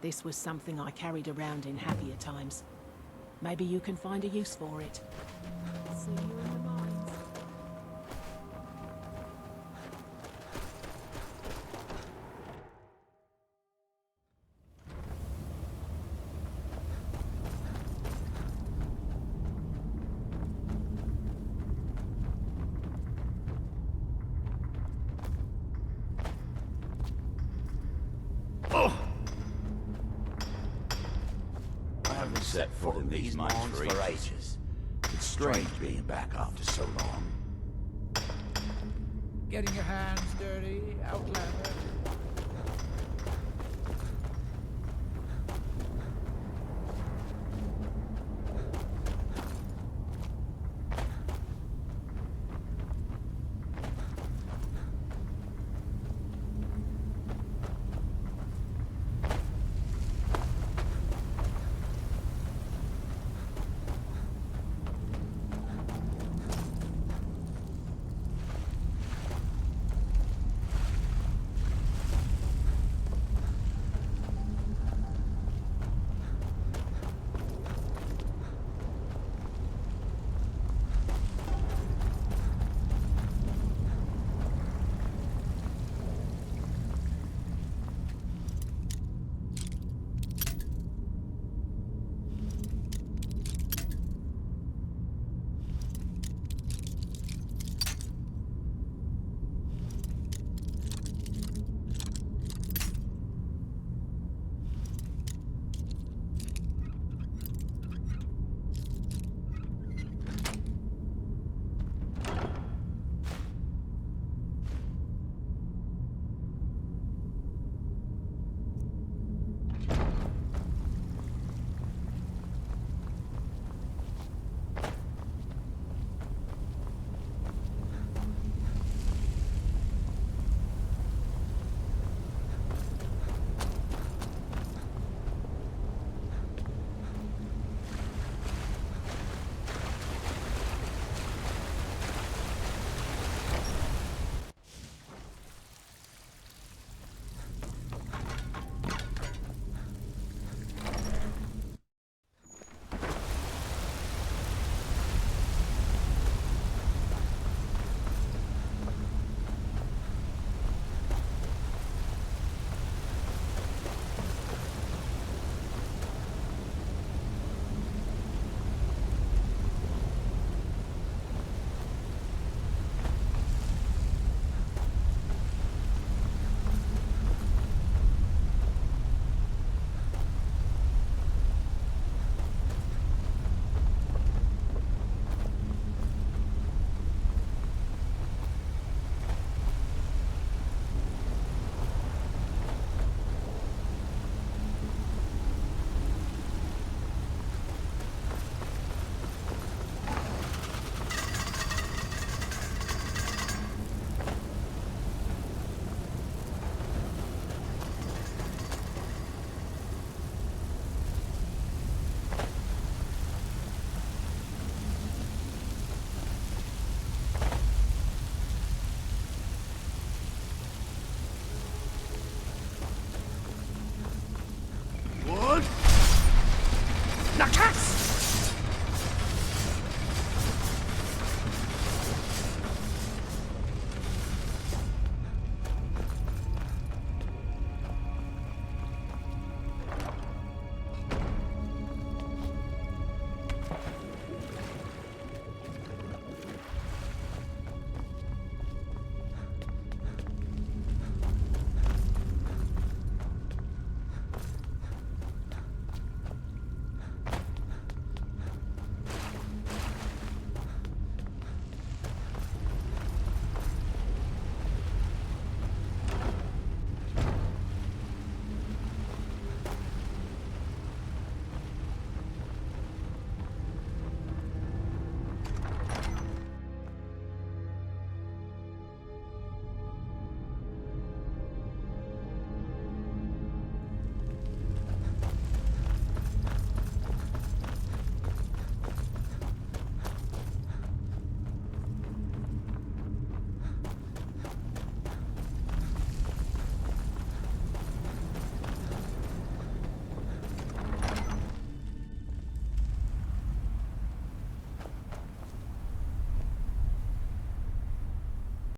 this was something I carried around in happier times. Maybe you can find a use for it. See you in the mines. I haven't set foot in these mines for ages. It's strange being back after so long. Getting your hands dirty, Outlander.